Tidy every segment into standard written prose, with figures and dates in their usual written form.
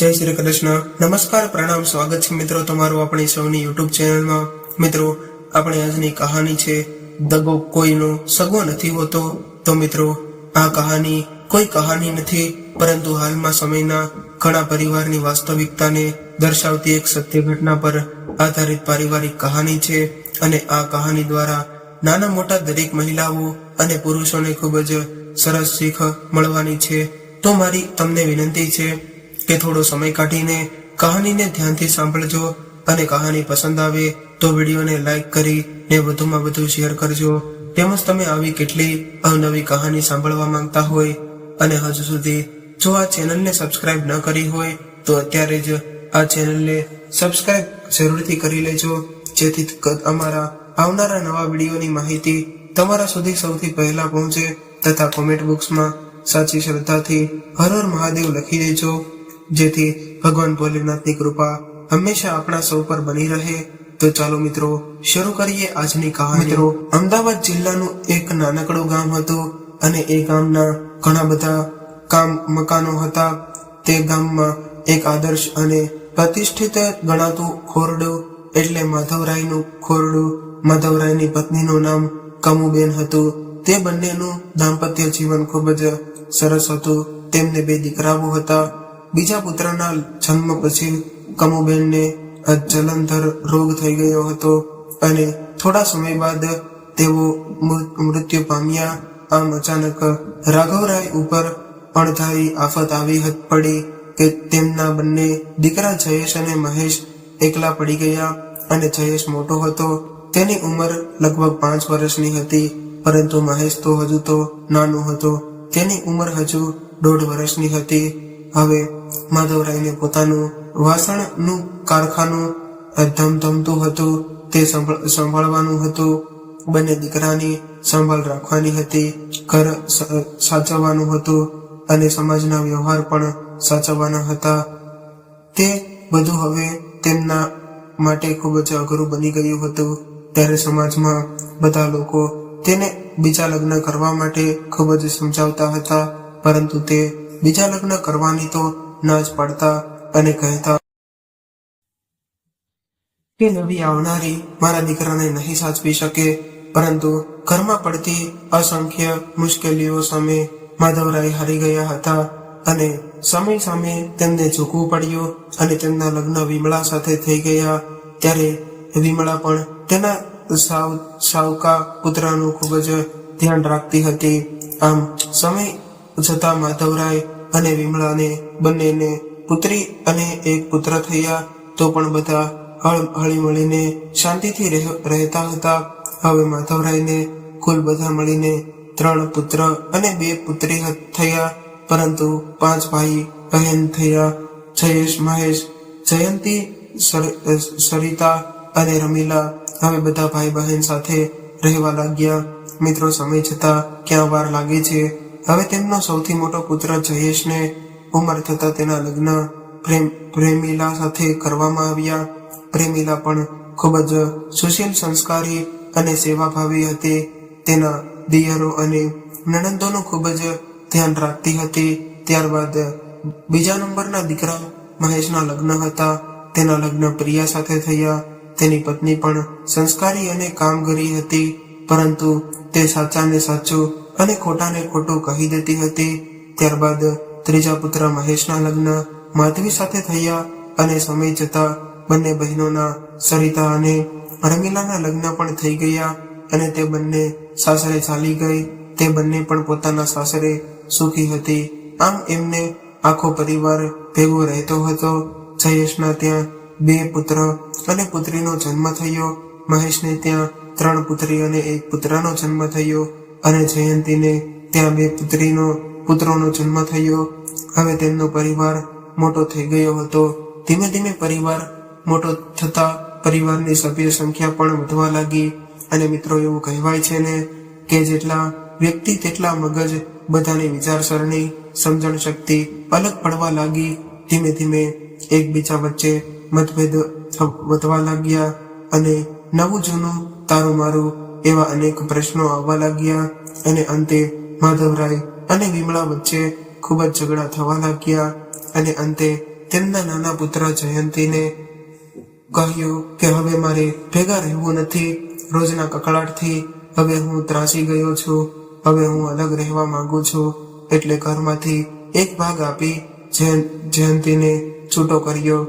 જય શ્રી કૃષ્ણ. નમસ્કાર, પ્રણામ, સ્વાગત છે મિત્રો તમારું આપણી સૌની યુટ્યુબ ચેનલમાં. મિત્રો, આપણે આજની કહાની છે દગો કોઈનો સગો નથી હોતો. તો મિત્રો, આ કહાની કોઈ કહાની નથી, પરંતુ હાલમાં સમયના ઘણા પરિવારની વાસ્તવિકતાને દર્શાવતી એક સત્ય ઘટના પર આધારિત પારિવારિક કહાની છે. અને આ કહાની દ્વારા નાના મોટા દરેક મહિલાઓ અને પુરુષોને ખૂબ જ સરસ શીખ મળવાની છે. તો મારી તમને વિનંતી છે કે થોડો સમય કાઢીને કહાનીને ધ્યાનથી સાંભળજો, અને કહાની પસંદ આવે તો વિડીયોને લાઈક કરી ને વધુમાં વધુ શેર કરજો. તેમજ તમે આવી કેટલી અવનવી કહાની સાંભળવા માંગતા હોય અને હજુ સુધી જો આ ચેનલને સબસ્ક્રાઇબ ન કરી હોય તો અત્યારે જ આ ચેનલને સબસ્ક્રાઇબ જરૂરથી કરી લેજો, જેથી અમારા આવનારા નવા વિડીયોની માહિતી તમારા સુધી સૌથી પહેલા પહોંચે. તથા કોમેન્ટ બોક્સમાં સાચી શ્રદ્ધાથી હર હર મહાદેવ લખી દેજો, જેથી ભગવાન ભોલેનાથની કૃપા હંમેશા આપણા સૌ પર બની રહે. તો ચાલો મિત્રો, શરૂ કરીએ આજની કહાની. મિત્રો, અમદાવાદ જિલ્લાનું એક નાનકડું ગામ હતું અને એ ગામના ઘણા બધા મકાનો હતા. તે ગામમાં એક આદર્શ અને પ્રતિષ્ઠિત ગણાતું ખોરડું એટલે માધવરાયનું ખોરડું. માધવરાયની પત્નીનું નામ કમુબેન હતું. તે બંનેનું દાંપત્ય જીવન ખૂબ જ સરસ હતું. તેમને 2 દીકરાઓ હતા. બીજા પુત્રના જન્મ પછી કમુબેનને જલંધર રોગ થઈ ગયો હતો અને થોડા સમય બાદ તેઓ મૃત્યુ પામ્યા. આમ અચાનક રાઘવરાય ઉપર અણધારી આફત આવી પડી કે તેમના બંને દીકરા જયેશ અને મહેશ એકલા પડી ગયા. અને જયેશ મોટો હતો, તેની ઉંમર લગભગ 5 વર્ષની હતી, પરંતુ મહેશ તો હજુ તો નાનો હતો, તેની ઉંમર હજુ 1.5 વર્ષની હતી. હવે માધવરાયને પોતાનું વાસણનું કારખાનું ધમધમતું હતું, તે સંભાળવાનું હતું. બંને દીકરાની સંભાળ રાખવાની હતી, ઘર સાચવવાનું હતું અને સમાજના વ્યવહાર પણ સાચવવાના હતા. તે બધું હવે તેમના માટે ખૂબ જ અઘરું બની ગયું હતું. ત્યારે સમાજમાં બધા લોકો તેને બીજા લગ્ન કરવા માટે ખૂબ જ સમજાવતા હતા, પરંતુ તે બીજા લગ્ન કરવાની તો ના જ પાડતા અને કહેતા કે નવી આવનારી મારા દીકરાને નહીં સાચવી શકે. પરંતુ ઘરમાં પડતી અસંખ્ય મુશ્કેલીઓ સામે માધવરાય હારી ગયા હતા અને સમય સામે તેમને ઝૂકવું પડ્યું અને તેમના લગ્ન વિમળા સાથે થઈ ગયા. ત્યારે વિમળા પણ તેના સાવકા પુત્રનું ખૂબ જ ધ્યાન રાખતી હતી. આમ સમય જતા માધવરાય અને વિમળાને બંનેને પુત્રી અને એક પુત્ર થયા. તો પણ બધા હળી મળીને શાંતિથી રહેતા હતા. હવે માધવરાયને કુલ બધા મળીને 3 પુત્ર અને 2 પુત્રી થયા, પરંતુ 5 ભાઈ બહેન થયા. જયેશ, મહેશ, જયંતી, સરિતા અને રમીલા હવે બધા ભાઈ બહેન સાથે રહેવા લાગ્યા. મિત્રો, સમય જતા ક્યાં વાર લાગે છે. હવે તેમનો સૌથી મોટો પુત્ર જયેશને ઉંમર થતા તેના લગ્ન પ્રેમીલા સાથે કરવામાં આવ્યા. પ્રેમીલા પણ ખૂબ જ સુશીલ, સંસ્કારી અને સેવાભાવી હતી. તેના દિયરો અને નણંદોનું ખૂબ જ ધ્યાન રાખતી હતી. ત્યારબાદ બીજા નંબરના દીકરા મહેશના લગ્ન હતા. તેના લગ્ન પ્રિયા સાથે થયા. તેની પત્ની પણ સંસ્કારી અને કામગરી હતી, પરંતુ તે સાચાને સાચું અને ખોટાને ખોટું કહી દેતી હતી. ત્યારબાદ ત્રીજા પુત્ર મહેશના લગ્ન માધવી સાથે થયા અને સમય જતા બંને બહેનોના સરિતા અને રમીલાના લગ્ન પણ થઈ ગયા અને તે બંને સાસરે ચાલી ગઈ. તે બંને પણ પોતાના સાસરે સુખી હતી. આમ એમને આખો પરિવાર ભેગો રહેતો હતો. જયેશના ત્યાં 2 પુત્ર અને પુત્રીનો જન્મ થયો. મહેશને ત્યાં 3 પુત્રી અને 1 પુત્રનો જન્મ થયો અને જયંતીને ત્યાં 2 પુત્રોનો જન્મ થયો. હવે તેમનો પરિવાર મોટો થઈ ગયો હતો. ધીમે ધીમે પરિવાર મોટો થતા પરિવારની સભ્ય સંખ્યા પણ વધવા લાગી. અને મિત્રો, એવું કહેવાય છે ને કે જેટલા વ્યક્તિ તેટલા મગજ. બધાની વિચારસરણી, સમજણ શક્તિ અલગ પડવા લાગી. ધીમે ધીમે એકબીજા વચ્ચે મતભેદ વધવા લાગ્યા અને નવું જૂનું, તારું મારું એવા અનેક પ્રશ્નો આવવા લાગ્યા. અને અંતે માધવરાય અને વિમળા વચ્ચે ખૂબ જ ઝઘડા થવા લાગ્યા અને અંતે તેમના નાના પુત્ર જયંતીને કહ્યું કે હવે મારે ભેગા રહેવું નથી. રોજના કકળાટથી હવે હું ત્રાસી ગયો છું. હવે હું અલગ રહેવા માંગુ છું. એટલે ઘરમાંથી એક ભાગ આપી જયંતીને છૂટો કર્યો.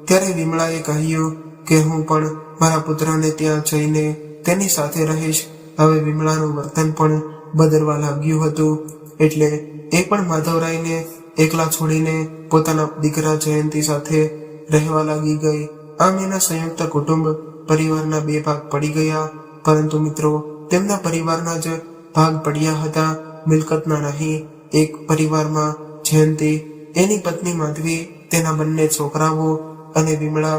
ત્યારે વિમળાએ કહ્યું કે હું પણ મારા પુત્રને ત્યાં જઈને તેની સાથે રહીશ. હવે વિમળાનું વર્તન પણ બદલવા લાગ્યું હતું. એટલે એ પણ માધવરાયને એકલા છોડીને પોતાના દીકરા જયંતી સાથે રહેવા લાગી ગઈ. આમ એના સંયુક્ત કુટુંબ પરિવારના બે ભાગ પડી ગયા. પરંતુ મિત્રો, તેમના પરિવારના જ ભાગ પડ્યા હતા, મિલકતના નહીં. એક પરિવારમાં જયંતી, એની પત્ની માધવી, તેના બંને છોકરાઓ અને વિમળા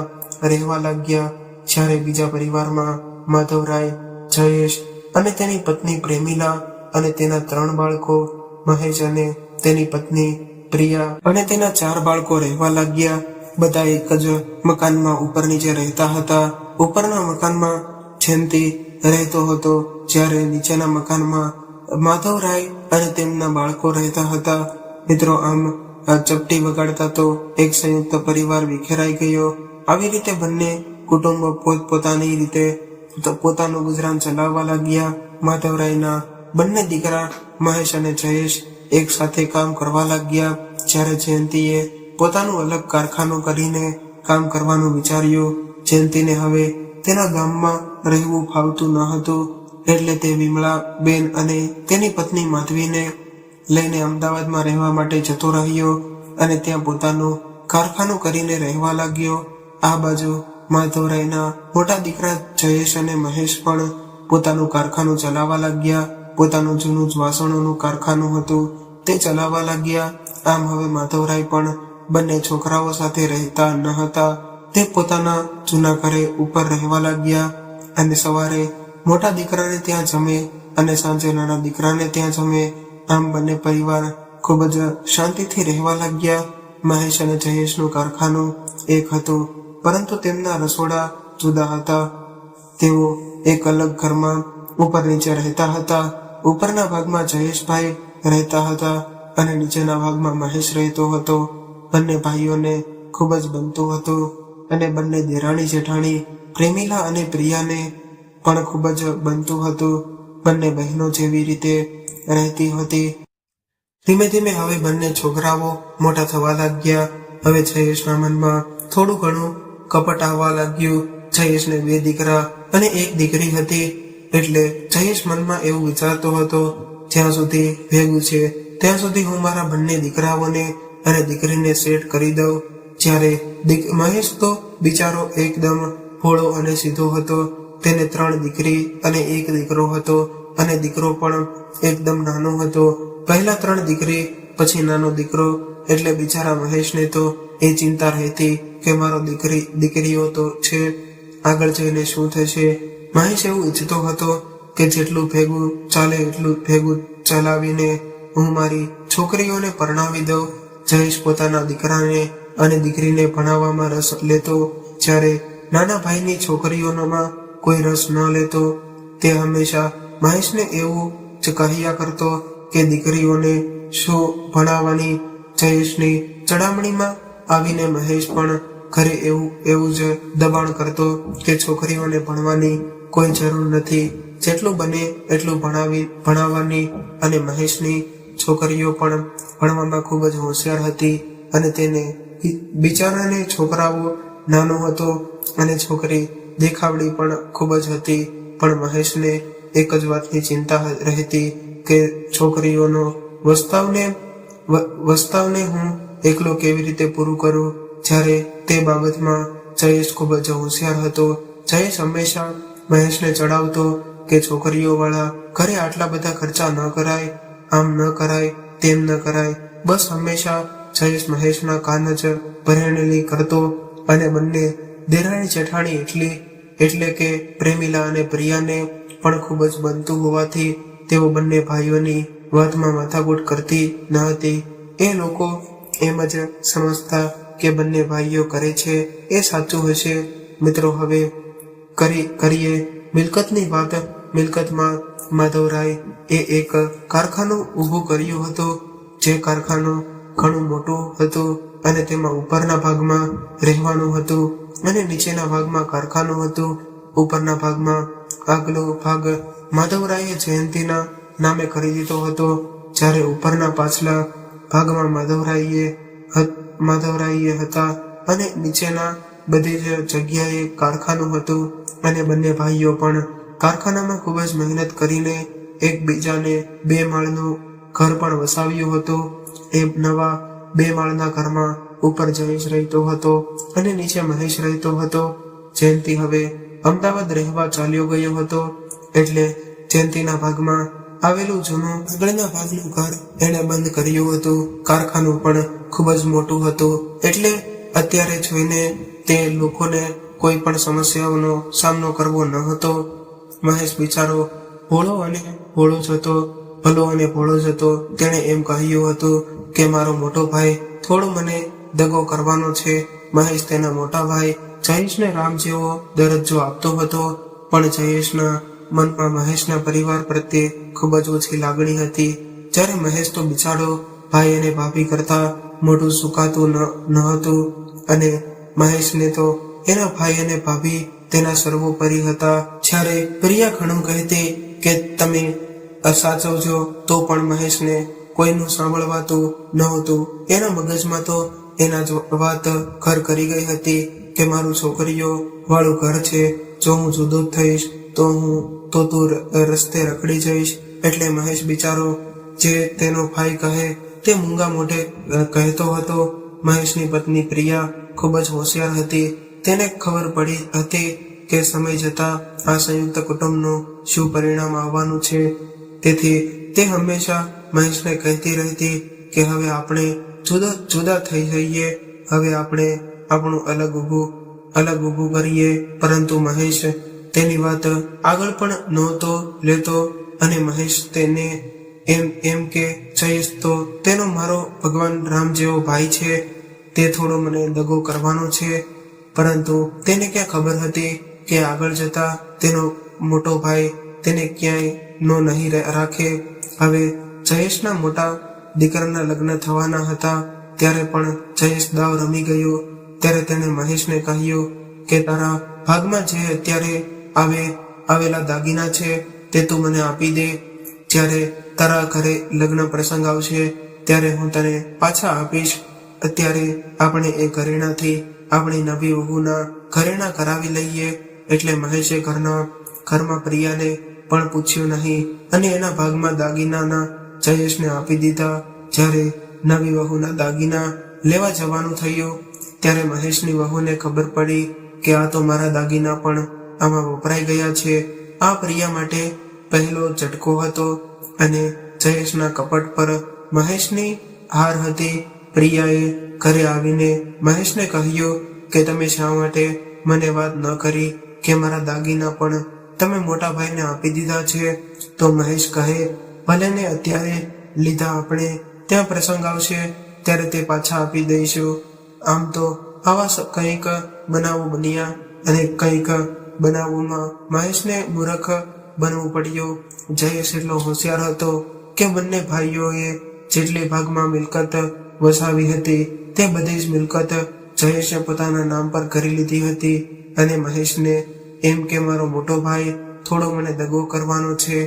રહેવા લાગ્યા. જ્યારે બીજા પરિવારમાં માધવરાય, જયેશ અને તેની પત્ની પ્રેમિલા અને તેના 3 બાળકો મહેશ અને તેની પત્ની પ્રિયા અને તેના 4 બાળકો રહેવા લાગ્યા. બધા એક જ મકાનમાં ઉપર નીચે રહેતા હતા. ઉપરના મકાનમાં જયંતી રહેતો હતો, જ્યારે નીચેના મકાનમાં માધવરાય અને તેમના બાળકો રહેતા હતા. મિત્રો, આમ ચપટી વગાડતા તો એક સંયુક્ત પરિવાર વિખેરાઈ ગયો. આવી રીતે બંને કુટુંબો પોતપોતાની રીતે પોતાનું ગુજરાન ચલાવવા લાગ્યા. માધવરાયના બંને દીકરા મહેશ અને જયેશ એક સાથે કામ કરવા લાગ્યા. જ્યારે જયંતીએ પોતાનું અલગ કારખાનું કરીને કામ કરવાનું વિચાર્યું. જયંતીને હવે તેના ગામમાં રહેવું ફાવતું ન હતું. એટલે તે વિમળા બેન અને તેની પત્ની માધવીને લઈને અમદાવાદમાં રહેવા માટે જતો રહ્યો અને ત્યાં પોતાનું કારખાનું કરીને રહેવા લાગ્યો. આ બાજુ માધવરાયના મોટા દીકરા જયેશ અને મહેશ પણ પોતાનું કારખાનું ચલાવવા લાગ્યા. પોતાનું જૂનું જ વાસણોનું કારખાનું હતું, તે ચલાવવા લાગ્યા. આમ હવે માધવરાય પણ બંને છોકરાઓ સાથે રહેતા ન હતા. તે પોતાના જૂના ઘરે ઉપર રહેવા લાગ્યા અને સવારે મોટા દીકરાને ત્યાં જમે અને સાંજે નાના દીકરાને ત્યાં જમે. આમ બંને પરિવાર ખૂબ જ શાંતિથી રહેવા લાગ્યા. મહેશ અને જયેશનું કારખાનું એક હતું, પરંતુ તેમના રસોડા જુદા હતા. તેઓ એક અલગ ઘરમાં ઉપર નીચે રહેતા હતા. ઉપરના ભાગમાં જયેશભાઈ રહેતા હતા અને નીચેના ભાગમાં મહેશ રહેતો હતો. બંને ભાઈઓને ખૂબ જ બનતું હતું અને બંને દેરાણી જેઠાણી પ્રેમિલા અને પ્રિયાને પણ ખૂબ જ બનતું હતું. બંને બહેનો જેવી રીતે રહેતી હતી. ધીમે ધીમે હવે બંને છોકરાઓ મોટા થવા લાગ્યા. હવે જયેશના મનમાં થોડું ઘણું કપટ આવવા લાગ્યું. જયેશને 2 દીકરા અને 1 દીકરી હતી. એટલે જયેશ મનમાં એવું વિચારતો હતો, જ્યાં સુધી ભેગું છે ત્યાં સુધી હું મારા બંને દીકરાઓને અને દીકરીને સેટ કરી દઉં. જ્યારે મહેશ તો બિચારો એકદમ ભોળો અને સીધો હતો. તેને 3 દીકરી અને 1 દીકરો હતો અને દીકરો પણ એકદમ નાનો હતો. પહેલા 3 દીકરી, પછી નાનો દીકરો. એટલે બિચારા મહેશને તો એ ચિંતા રહેતી કે મારો દીકરીઓ તો છે, આગળ જઈને શું થશે. મહેશ એવું ઈચ્છતો હતો કે જેટલું ભેગું ચાલે એટલું ભેગું ચલાવીને હું મારી છોકરીઓને પરણાવી દઉં. જયેશ પોતાના દીકરાને અને દીકરીને ભણાવવામાં રસ લેતો, જ્યારે નાના ભાઈની છોકરીઓમાં કોઈ રસ ન લેતો. તે હંમેશા મહેશને એવું જ કહ્યા કરતો કે દીકરીઓને શું ભણાવવાની. જયેશની ચડામણીમાં આવીને મહેશ પણ ઘરે એવું જ દબાણ કરતો કે છોકરીઓને ભણવાની કોઈ જરૂર નથી, જેટલું બને એટલું ભણાવવાની. અને મહેશની છોકરીઓ પણ ભણવામાં ખૂબ જ હોશિયાર હતી અને તેને બિચારાને છોકરાઓ નાનો હતો અને છોકરી દેખાવડી પણ ખૂબ જ હતી. પણ મહેશને એક જ વાતની ચિંતા રહેતી કે છોકરીઓનો વસ્તાવને હું એકલો કેવી રીતે પૂરું કરું. જ્યારે તે બાબતમાં જયેશ ખૂબ જ હોશિયાર હતો. જયેશ હંમેશા મહેશને ચડાવતો કે છોકરીઓ વાળા ઘરે આટલા બધા ખર્ચા ન કરાય, આમ ન કરાય, તેમ ન કરાય. બસ હંમેશા જયેશ મહેશના કાન જ ભરેલી કરતો. અને બંને દેરાણી જેઠાણી એટલે કે પ્રેમિલા અને પ્રિયાને પણ ખૂબ જ બનતું હોવાથી તેઓ બંને ભાઈઓની વાતમાં માથાકૂટ કરતી ન હતી. એ લોકો એમ જ સમજતા કે બંને ભાઈઓ કરે છે એ સાચું હશે. મિત્રો, હવે કરીએ મિલકતની વાત. મિલકતમાં માધવરાય એક કારખાનું ઊભું કર્યું હતું. જે કારખાનું ઘણું મોટું હતું અને તેમાં ઉપરના ભાગમાં રહેવાનું હતું અને નીચેના ભાગમાં કારખાનું હતું. ઉપરના ભાગમાં આગલો ભાગ માધવરાયે જયંતિના નામે કરી દીધો હતો, જ્યારે ઉપરના પાછલા ભાગમાં માધવરાયે હતા અને નીચેના બધી જ જગ્યાએ કારખાનું હતું. અને બંને ભાઈઓ પણ કારખાનામાં ખૂબ જ મહેનત કરીને એકબીજાને 2 માળનું ઘર પણ વસાવ્યું હતું. એ નવા 2 માળના ઘરમાં ઉપર જયેશ રહેતો હતો અને નીચે મહેશ રહેતો હતો. જયંતિ હવે અમદાવાદ રહેવા ચાલ્યો ગયો હતો, એટલે જયંતિના ભાગમાં આવેલું જૂનું આગળના ભાગનું ઘર એણે બંધ કર્યું હતું. કારખાનું પણ ખૂબ જ મોટું હતું, એટલે અત્યારે જોઈને તે લોકોને કોઈ પણ સમસ્યાઓનો સામનો કરવો ન હતો. મહેશ બિચારો ભોળો અને ભોળો જ હતો. તેણે એમ કહ્યું હતું કે મારો મોટો ભાઈ થોડો મને દગો કરવાનો છે. મહેશ તેના મોટા ભાઈ જયેશને રામ જેવો દરજ્જો આપતો હતો, પણ જયેશના મનમાં મહેશના પરિવાર પ્રત્યે ખૂબ જ ઓછી લાગણી હતી. જ્યારે મહેશ તો બિચારો ભાઈ અને ભાભી કરતા મોટું સુકાતું ન હતું, અને મહેશને તો એના ભાઈ અને ભાભી તેના સર્વોપરી હતા. જ્યારે પ્રિયા ઘણું કહેતી કે તમે સાચવજો, તો પણ મહેશને કોઈનું સાંભળવાતું નહોતું. એના મગજમાં તો એના વાત ઘર કરી ગઈ હતી કે મારું છોકરીઓ વાળું ઘર છે, જો હું જુદો થઈશ તો તું રસ્તે રખડી જઈશ. એટલે મહેશ બિચારો જે તેનો ભાઈ કહે તે મૂંગા મોઢે કહેતો હતો. મહેશની પત્ની પ્રિયા ખૂબ જ હોશિયાર હતી. તેને ખબર પડી હતી કે સમય જતા આ સંયુક્ત કુટુંબનું શું પરિણામ આવવાનું છે. તેથી તે હંમેશા મહેશને કહેતી રહેતી કે હવે આપણે જુદા થઈ જઈએ, હવે આપણે આપણું અલગ ઊભું કરીએ. પરંતુ મહેશ તેની વાત આગળ પણ નહોતો લેતો, અને મહેશ તેને એમ કે જયેશ તો તેનો મારો ભગવાન રામ જેવો ભાઈ છે, તે થોડો મને દગો કરવાનો છે. પરંતુ તેને ક્યાં ખબર હતી કે આગળ જતા તેનો મોટો ભાઈ તેને ક્યાંય નહીં રાખે. હવે જયેશના મોટા દીકરાના લગ્ન થવાના હતા, ત્યારે પણ જયેશ દાવ રમી ગયો. ત્યારે તેણે મહેશને કહ્યું કે તારા ભાગમાં જે અત્યારે આવેલા દાગીના છે તે તું મને આપી દે. જ્યારે તારા ઘરે લગ્ન પ્રસંગ આવશે ત્યારે હું તને પાછા આપીશ. અત્યારે આપણે એ ઘરેણાથી આપણી નવી વહુના ઘરેણા કરાવી લઈએ. એટલે મહેશે ઘરમાં પ્રિયાને પણ પૂછ્યું નહીં, અને એના ભાગમાં દાગીનાના જયેશને આપી દીધા. જ્યારે નવી વહુના દાગીના લેવા જવાનું થયું, ત્યારે મહેશની વહુને ખબર પડી કે આ તો મારા દાગીના પણ આમાં વપરાઈ ગયા છે. આ પ્રિયા માટે પહેલો ઝટકો હતો, અને જયેશના કપટ પર મહેશની હાર હતી. પ્રિયાએ ઘરે આવીને મહેશને કહ્યું કે તમે શા માટે મને વાત ન કરી કે મારા દાગીના પણ તમે મોટા ભાઈને આપી દીધા છે. તો મહેશ કહે ભલે ને અત્યારે લીધા, આપણે ત્યાં પ્રસંગ આવશે ત્યારે તે પાછા આપી દઈશું. આમ તો આવા કંઈક બનાવો બન્યા, અને કંઈક બનાવોમાં મહેશને મૂર્ખ બનવું પડ્યું. જયેશ એટલો હોશિયાર હતો કે બંને ભાઈઓએ જેટલી ભાગમાં મિલકત વસાવી હતી તે બધી જ મિલકત જયેશે પોતાના નામ પર કરી લીધી હતી. અને મહેશને એમ કે મારો મોટો ભાઈ થોડો મને દગો કરવાનો છે.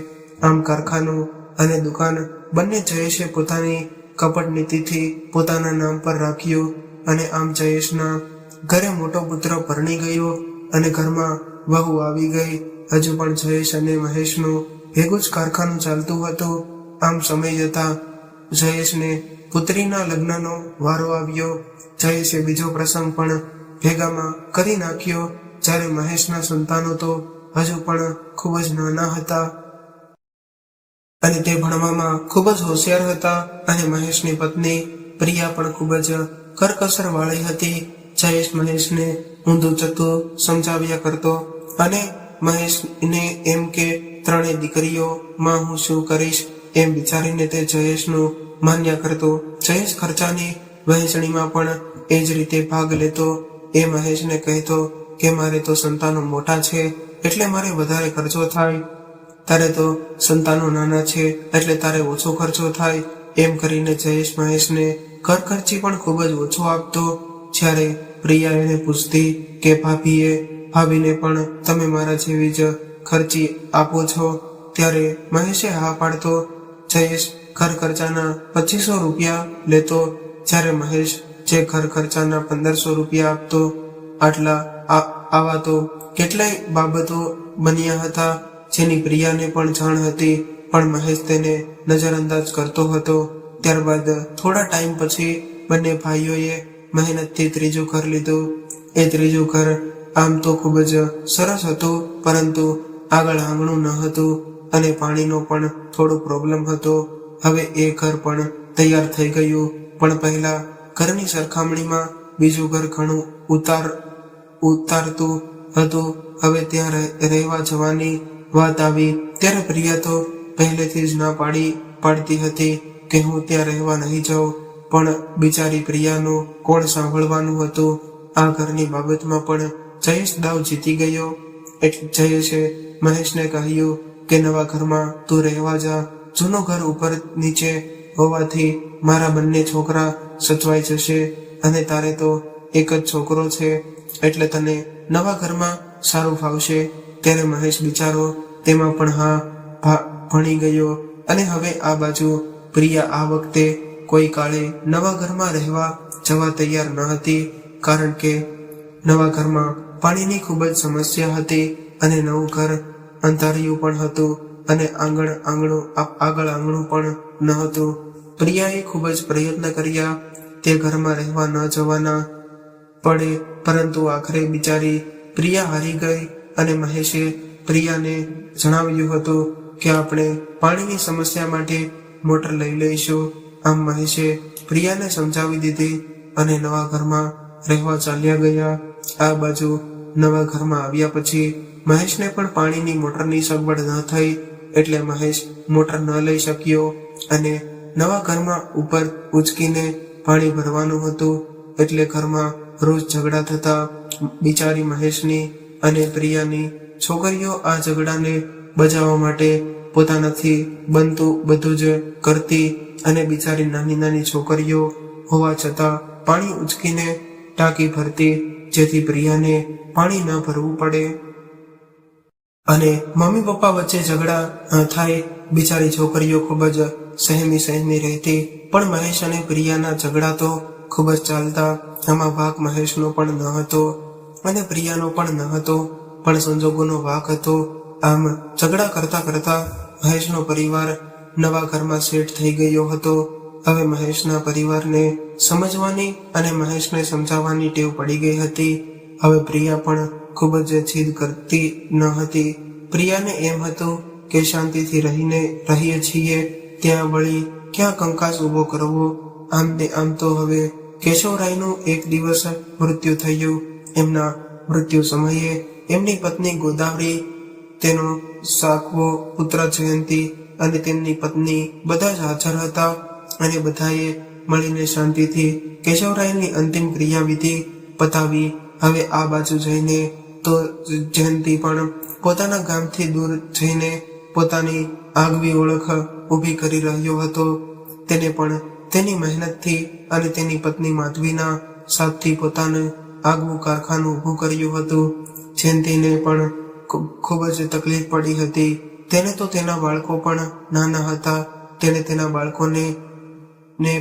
આમ કારખાનું અને દુકાન બંને જયેશે પોતાની કપટ નીતિથી પોતાના નામ પર રાખ્યું. અને આમ જયેશના ઘરે મોટો પુત્ર પરણી ગયો, અને ઘરમાં વહુ આવી ગઈ. હજુ પણ જયેશ અને મહેશનું ભેગું જ કારખાનું ચાલતું હતું. આમ સમય જતા જયેશને પુત્રીના લગ્નનો વારો આવ્યો. જયેશે બીજો પ્રસંગ પણ ભેગામાં કરી નાખ્યો. જ્યારે મહેશના સંતાનો તો હજુ પણ ખૂબ જ નાના હતા, અને તે ભણવામાં ખૂબ જ હોશિયાર હતા. અને મહેશની પત્ની પ્રિયા પણ ખૂબ જ કરકસર વાળી હતી. જયેશ મહેશને ઊંધું ચતું સમજાવ્યા કરતો, અને મહેશને એમ કે 3 દીકરીઓમાં હું શું કરીશ એમ વિચારીને તે જયેશનું માન્યા કરતો. જયેશ ખર્ચાની વહેંચણીમાં પણ એ જ રીતે ભાગ લેતો. એ મહેશને કહેતો કે મારે તો સંતાનો મોટા છે એટલે મારે વધારે ખર્ચો થાય, તારે તો સંતાનો નાના છે એટલે તારે ઓછો ખર્ચો થાય. એમ કરીને જયેશ મહેશને ઘર ખર્ચી પણ ખૂબ જ ઓછો આપતો. જ્યારે પ્રિયા એને પૂછતી કે ભાભીને પણ તમે મારા જેવી જ ખર્ચી આપો છો, ત્યારે મહેશે હા પાડતો. જયેશ ઘર ખર્ચાના 2500 રૂપિયા લેતો, જ્યારે મહેશ જે ઘર ખર્ચાના 1500 રૂપિયા આપતો. આવા તો કેટલાય બાબતો બન્યા હતા જેની પ્રિયાને પણ જાણ હતી, પણ મહેશ તેને નજરઅંદાજ કરતો હતો. ત્યારબાદ થોડા ટાઈમ પછી બંને ભાઈઓએ મહેનતથી ત્રીજું ઘર લીધું. એ ત્રીજું ઘર આમ તો ખૂબ જ સરસ હતું, પરંતુ આગળ આંગણું ન હતું અને પાણીનો પણ થોડો પ્રોબ્લેમ હતો. હવે એ ઘર પણ તૈયાર થઈ ગયું, પણ પહેલા ઘરની સરખામણીમાં બીજું ઘર ઘણું ઉતારતું હતું. હવે ત્યાં રહેવા જવાની વાત આવી ત્યારે પ્રિયા તો પહેલેથી જ ના પાડતી હતી કે હું ત્યાં રહેવા નહીં જાઉં, પણ બિચારી પ્રિયાનું કોણ સાંભળવાનું હતું. આ ઘરની બાબતમાં પણ જયેશ દાવ જીતી ગયો. એટલે જયેશે મહેશને કહ્યું કે નવા ઘરમાં તું રહેવા જા. જૂનું ઘર ઉપર નીચે હોવાથી મારા બંને છોકરા સચવાઈ જશે અને તારે તો એક જ છોકરો છે, એટલે તને નવા ઘરમાં સારું ફાવશે. ત્યારે મહેશ બિચારો તેમાં પણ હા ભણી ગયો અને હવે આ બાજુ પ્રિયા આ વખતે કોઈ કાળે નવા ઘરમાં રહેવા જવા તૈયાર ન હતી, કારણ કે નવા ઘરમાં પાણીની ખૂબ જ સમસ્યા હતી અને નવું ઘર અંધારિયું પણ હતું અને આગળ આંગણું પણ ન હતું. પ્રિયાએ ખૂબ જ પ્રયત્ન કર્યા તે ઘરમાં રહેવા ન જવાના પડે, પરંતુ આખરે બિચારી પ્રિયા હારી ગઈ અને મહેશે પ્રિયાને જણાવ્યું હતું કે આપણે પાણીની સમસ્યા માટે મોટર લઈ લઈશું. આમ મહેશે પ્રિયાને સમજાવી દીધી અને નવા ઘરમાં રહેવા ચાલ્યા ગયા. આ બાજુ નવા ઘરમાં આવ્યા પછી મહેશને પણ પાણીની મોટરની સગવડ ન થઈ, એટલે મહેશ મોટર ન લઈ શક્યો અને નવા ઘરમાં ઉપર ઉચકીને પાણી ભરવાનું હતું. એટલે ઘરમાં રોજ ઝઘડા થતા. બિચારી મહેશની અને પ્રિયાની છોકરીઓ આ ઝઘડાને બચાવવા માટે પોતાનાથી બનતું બધું જ કરતી અને બિચારી નાની નાની છોકરીઓ હોવા છતાં પાણી ઉચકીને ટાંકી ભરતી, જેથી પ્રિયાને પાણી ન ભરવું પડે અને મમ્મી પપ્પા વચ્ચે ઝઘડા થાય. બિચારી છોકરીઓ ખૂબ જ સહેમી રહેતી, પણ મહેશ અને પ્રિયાના ઝઘડા તો ખૂબ જ ચાલતા. આમાં વાંક મહેશનો પણ ન હતો અને પ્રિયાનો પણ ન હતો, પણ સંજોગોનો વાંક હતો. આમ ઝઘડા કરતા મહેશનો પરિવાર નવા ઘરમાં સેટ થઈ ગયો હતો. હવે મહેશના પરિવારને સમજવાની અને મહેશને સમજાવવાની ટેવ પડી ગઈ હતી. હવે પ્રિયા પણ ખૂબ જ જીદ કરતી ન હતી. પ્રિયાને એમ હતું કે શાંતિથી રહીએ છીએ, ત્યાં વળી ક્યાં કંકાસ ઉભો કરવો. આમ તો હવે કેશવરાયનું એક દિવસ મૃત્યુ થયું. એમના મૃત્યુ સમયે એમની પત્ની ગોદાવરી, તેનો સાકવો પુત્ર જયંતી અને તેમની પત્ની બધા જ હાજર હતા અને બધાએ મળીને શાંતિથી કેશવરાયની અંતિમ ક્રિયાવિધિ પતાવી. હવે આ બાજુ જઈને તો જયંતી પણ પોતાના ગામથી દૂર જઈને પોતાની આગવી ઓળખ ઊભી કરી રહ્યો હતો. તેને પણ તેની મહેનતથી અને તેની પત્ની માધવીના સાથથી પોતાનું આગવું કારખાનું ઊભું કર્યું હતું. જયંતીને પણ ખૂબ જ તકલીફ પડી હતી. તેને તો તેના બાળકો પણ નાના હતા. તેને તેના બાળકોને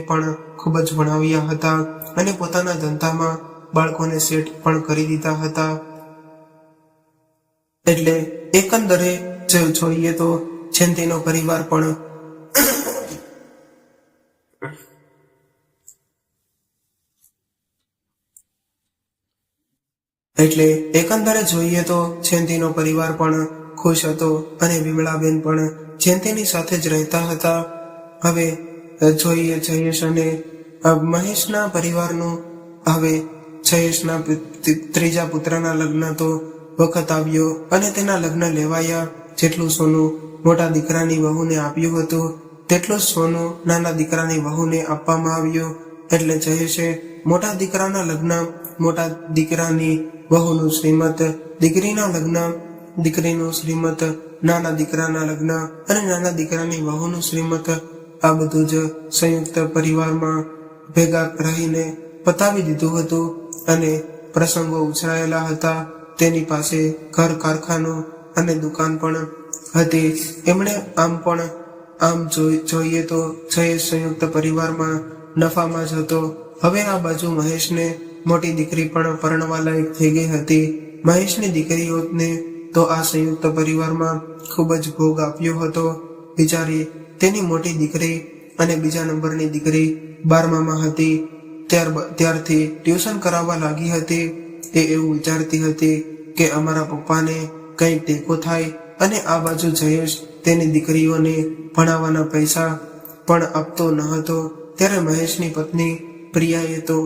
પણ ખૂબ જ ભણાવ્યા હતા અને પોતાના ધંધામાં બાળકોને સેટ પણ કરી દીધા હતા. એટલે એકંદરે જોઈએ તો જયંતીનો પરિવાર પણ જયંતીનો પરિવાર પણ ખુશ હતો અને વિમળાબેન પણ જયંતીની સાથે જ રહેતા હતા. હવે જોઈએ જયેશ અને મહેશના પરિવારનું. હવે જયેશના ત્રીજા પુત્રના લગ્ન તો વખત આવ્યો અને તેના લગ્ન લેવાયા. જેટલું સોનું મોટા દીકરાની વહુને આપ્યું હતું, તેટલું જ સોનું નાના દીકરાની વહુને આપવામાં આવ્યું. એટલે જયેશે મોટા દીકરાના લગ્ન, મોટા દીકરાની વહુનું શ્રીમત, દીકરીના લગ્ન, દીકરીનું શ્રીમત, નાના દીકરાના લગ્ન અને નાના દીકરાની વહુનું શ્રીમત, આ બધું જ સંયુક્ત પરિવારમાં ભેગા રહીને પતાવી દીધું હતું અને પ્રસંગો ઉછરાયેલા હતા. તેની પાસે ઘર, કારખાનું અને દુકાન પણ હતી. એમણે આમ જોઈએ તો જયેશ સંયુક્ત પરિવારમાં નફામાં જ હતો. હવે આ બાજુ મહેશને મોટી દીકરી પણ પરણવા લાયક થઈ ગઈ હતી. મહેશની દીકરીઓને તો આ સંયુક્ત પરિવારમાં ખૂબ જ ભોગ આપ્યો હતો. બિચારી તેની મોટી દીકરી અને બીજા નંબરની દીકરી 12મામાં હતી. ત્યારથી ટ્યુશન કરાવવા લાગી હતી. એ એવું વિચારતી હતી કે અમારા પપ્પાને કંઈક ટેકો થાય. અને આ બાજુ જયેશ તેની દીકરીઓને ભણાવવાના પૈસા પણ આપતો ન હતો. ત્યારે મહેશની પત્ની પ્રિયાએ તો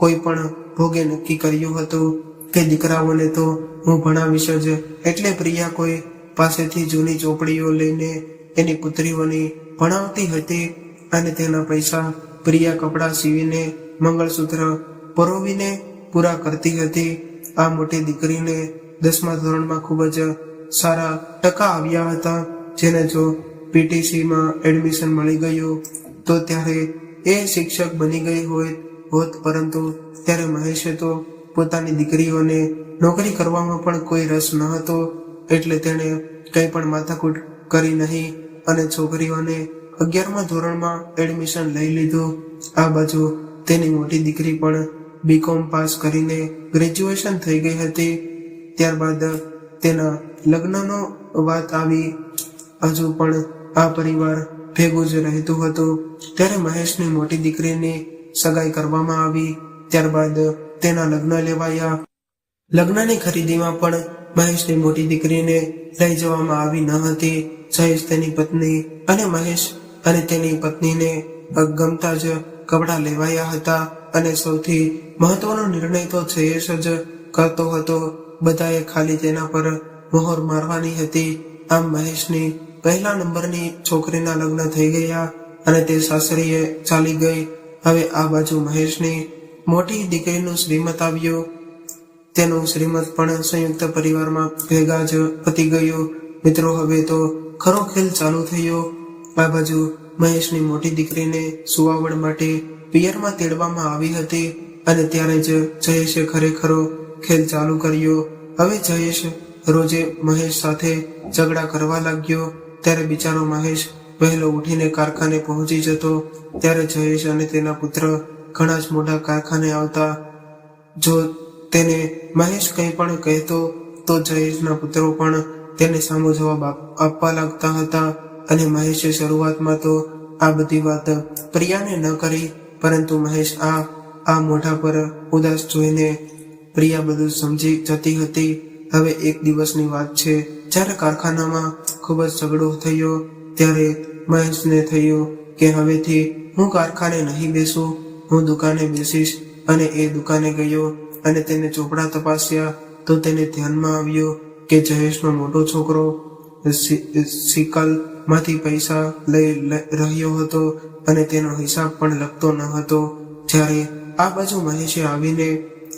કોઈ પણ ભોગે નક્કી કર્યું હતું કે દીકરાઓને તો હું ભણાવીશ જ. એટલે પ્રિયા કોઈ પાસેથી જૂની ચોપડીઓ લઈને એની પુત્રીઓને ભણાવતી હતી અને તેના પૈસા પ્રિયા કપડાં સીવીને, મંગળસૂત્ર પરોવીને પૂરા કરતી હતી. આ મોટી દીકરીને 10મા ધોરણમાં ખૂબ જ સારા ટકા આવ્યા હતા, જેને જો પીટીસીમાં એડમિશન મળી ગયું તો ત્યારે એ શિક્ષક બની ગઈ હોત. પરંતુ ત્યારે મહેશે તો પોતાની દીકરીઓને નોકરી કરવામાં પણ કોઈ રસ ન હતો. એટલે તેણે કંઈ પણ માથાકૂટ કરી નહીં અને છોકરીઓને 11મા ધોરણમાં એડમિશન લઈ લીધું. આ બાજુ તેની મોટી દીકરી પણ બીકોમ પાસ કરીને ગ્રેજ્યુએશન થઈ ગઈ હતી. ત્યારબાદ તેના લગ્નનો વાત આવી. હજુ પણ આ પરિવાર ભેગું જ રહેતું હતું. ત્યારે મહેશની મોટી દીકરીની સગાઈ કરવામાં આવી. ત્યારબાદ તેના લગ્ન લેવાયા. લગ્નની ખરીદીમાં પણ મહેશની મોટી દીકરીને લઈ જવામાં આવી ન હતી. જયેશ, તેની પત્ની અને મહેશ અને તેની પત્નીને ગમતા જ કપડાં લેવાયા હતા. અને સૌથી મહત્વનો નિર્ણય તો જયેશ જ કરતો હતો. બધાએ ખાલી તેના પર મહોર મારવાની હતી. આમ મહેશની પહેલા નંબરની છોકરીના લગ્ન થઈ ગયા અને તે સાસરીએ ચાલી ગઈ. હવે આ બાજુ મહેશની મોટી દીકરીનું શ્રીમત આવ્યું. તેનું શ્રીમત પણ સંયુક્ત પરિવારમાં ભેગા જ પતી ગયું. મિત્રો, હવે તો ખરો ખેલ ચાલુ થયો. આ બાજુ મહેશની મોટી દીકરીને સુવાવડ માટે પિયરમાં તેડવામાં આવી હતી અને ત્યારે જ જયેશે ખરેખરો ખેલ ચાલુ કર્યો. હવે જયેશ રોજે મહેશ સાથે ઝઘડા કરવા લાગ્યો. ત્યારે બિચારો મહેશ વહેલો ઉઠીને કારખાને પહોંચી જતો. ત્યારે જયેશ અને તેના પુત્ર ઘણા જ મોટા કારખાને આવતા. જો તેને મહેશ કંઈ પણ કહેતો તો જયેશના પુત્રો પણ તેને સામો જવાબ આપવા લાગતા હતા. અને મહેશે શરૂઆતમાં તો આ બધી વાત પ્રિયાને ન કરી, પરંતુ મહેશ આ મોઢા પર ઉદાસ જોઈને પ્રિયા બધું સમજી જતી હતી. હવે એક દિવસની વાત છે, જ્યારે કારખાનામાં ખૂબ જ ઝઘડો થયો. ત્યારે મહેશને થયું કે હવેથી હું કારખાને નહીં બેસું, હું દુકાને બેસીશ. અને એ દુકાને ગયો અને તેને ચોપડા તપાસ્યા તો તેને ધ્યાનમાં આવ્યું કે જયેશનો મોટો છોકરો સિકલમાંથી પૈસા લઈ રહ્યો હતો અને તેનો હિસાબ પણ લખતો ન હતો. જ્યારે આ બાજુ મહેશે આવીને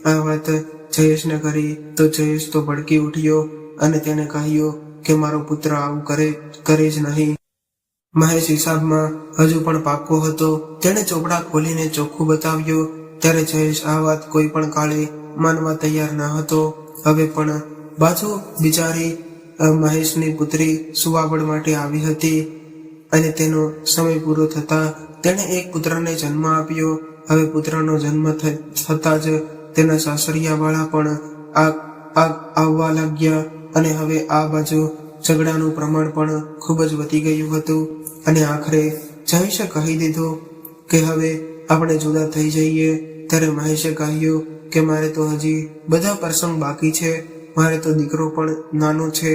આ વાત જયેશને કરી તો જયેશ તો ભડકી ઉઠ્યો અને તેને કહ્યું કે મારો પુત્ર આવું કરે જ નહીં. મહેશ હિસાબમાં હજુ પણ પાક્કો હતો. તેણે ચોપડા ખોલીને ચોખ્ખું બતાવ્યું. ત્યારે જયેશ આ વાત કોઈ પણ કાળે માનવા તૈયાર ન હતો. હવે પણ બાજુ બિચારી મહેશની પુત્રી સુવાવડ માટે આવી હતી અને તેનો સમય પૂરો થતા તેણે એક પુત્રને જન્મ આપ્યો. હવે પુત્રનો જન્મ થતા જ તેના સાસરિયાવાળા પણ આવવા લાગ્યા અને હવે આ બાજુ ઝઘડાનું પ્રમાણ પણ ખૂબ જ વધી ગયું હતું. અને આખરે જયેશે કહી દીધું કે હવે આપણે જુદા થઈ જઈએ. ત્યારે મહેશે કહ્યું કે મારે તો હજી બધા પ્રસંગ બાકી છે, મારે તો દીકરો પણ નાનો છે.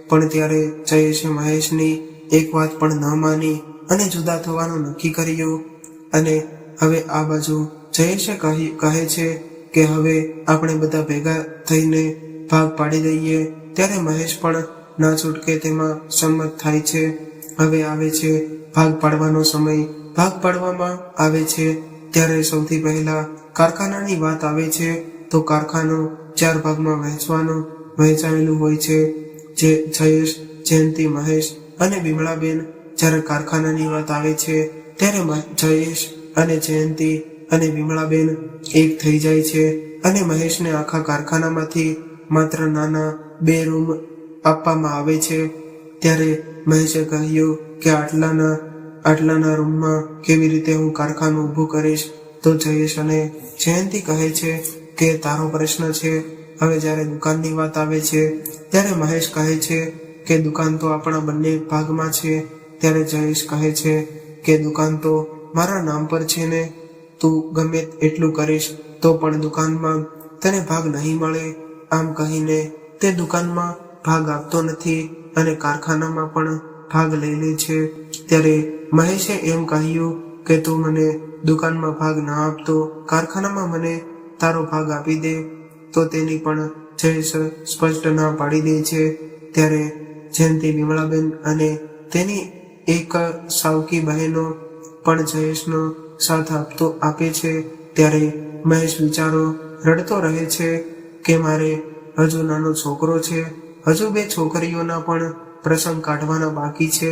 પણ ત્યારે જયેશે મહેશની એક વાત પણ ન માની અને જુદા થવાનું નક્કી કર્યું. અને હવે આ બાજુ જયેશે કહે છે કે હવે આપણે બધા ભેગા થઈને ભાગ પાડી દઈએ. ત્યારે મહેશ પણ ના છૂટકે તેમાં સંમત થાય છે. હવે આવે છે ભાગ પાડવાનો સમય. ભાગ પાડવામાં આવે છે ત્યારે સૌથી પહેલા કારખાનાની વાત આવે છે. તો કારખાનું 4 ભાગમાં વહેંચાયેલું હોય છે. જે જયેશ, જયંતી, મહેશ અને વિમળાબેન. જ્યારે કારખાનાની વાત આવે છે ત્યારે જયેશ અને જયંતી અને વિમળાબેન એક થઈ જાય છે અને મહેશને આખા કારખાનામાંથી માત્ર નાના 2 રૂમ આપવામાં આવે છે. ત્યારે મહેશે કહ્યું કે આટલાના રૂમમાં કેવી રીતે હું કારખાનું ઊભું કરીશ? તો જયેશ અને જયંતિ કહે છે કે તારો પ્રશ્ન છે. હવે જ્યારે દુકાનની વાત આવે છે ત્યારે મહેશ કહે છે કે દુકાન તો આપણા બંને ભાગમાં છે. ત્યારે જયેશ કહે છે કે દુકાન તો મારા નામ પર છે ને, તું ગમે એટલું કરીશ તો પણ દુકાનમાં તને ભાગ નહીં મળે. આમ કહીને તે દુકાનમાં ભાગ આપતો નથી અને કારખાનામાં પણ ભાગ લઈ લે છે. ત્યારે મહેશે એમ કહ્યું કે તું મને દુકાનમાં ભાગ ના આપતો કારખાનામાં મને તારો ભાગ આપી દે. તો તેની પણ જયેશ સ્પષ્ટ ના પાડી દે છે. ત્યારે જયંતિ, વિમળાબેન અને તેની એક સાવકી બહેનો પણ જયેશનો સાથ આપે છે. ત્યારે મહેશ વિચારો રડતો રહે છે કે મારે હજુ નાનો છોકરો છે, હજુ 2 છોકરીઓના પણ પ્રસંગ કાઢવાના બાકી છે.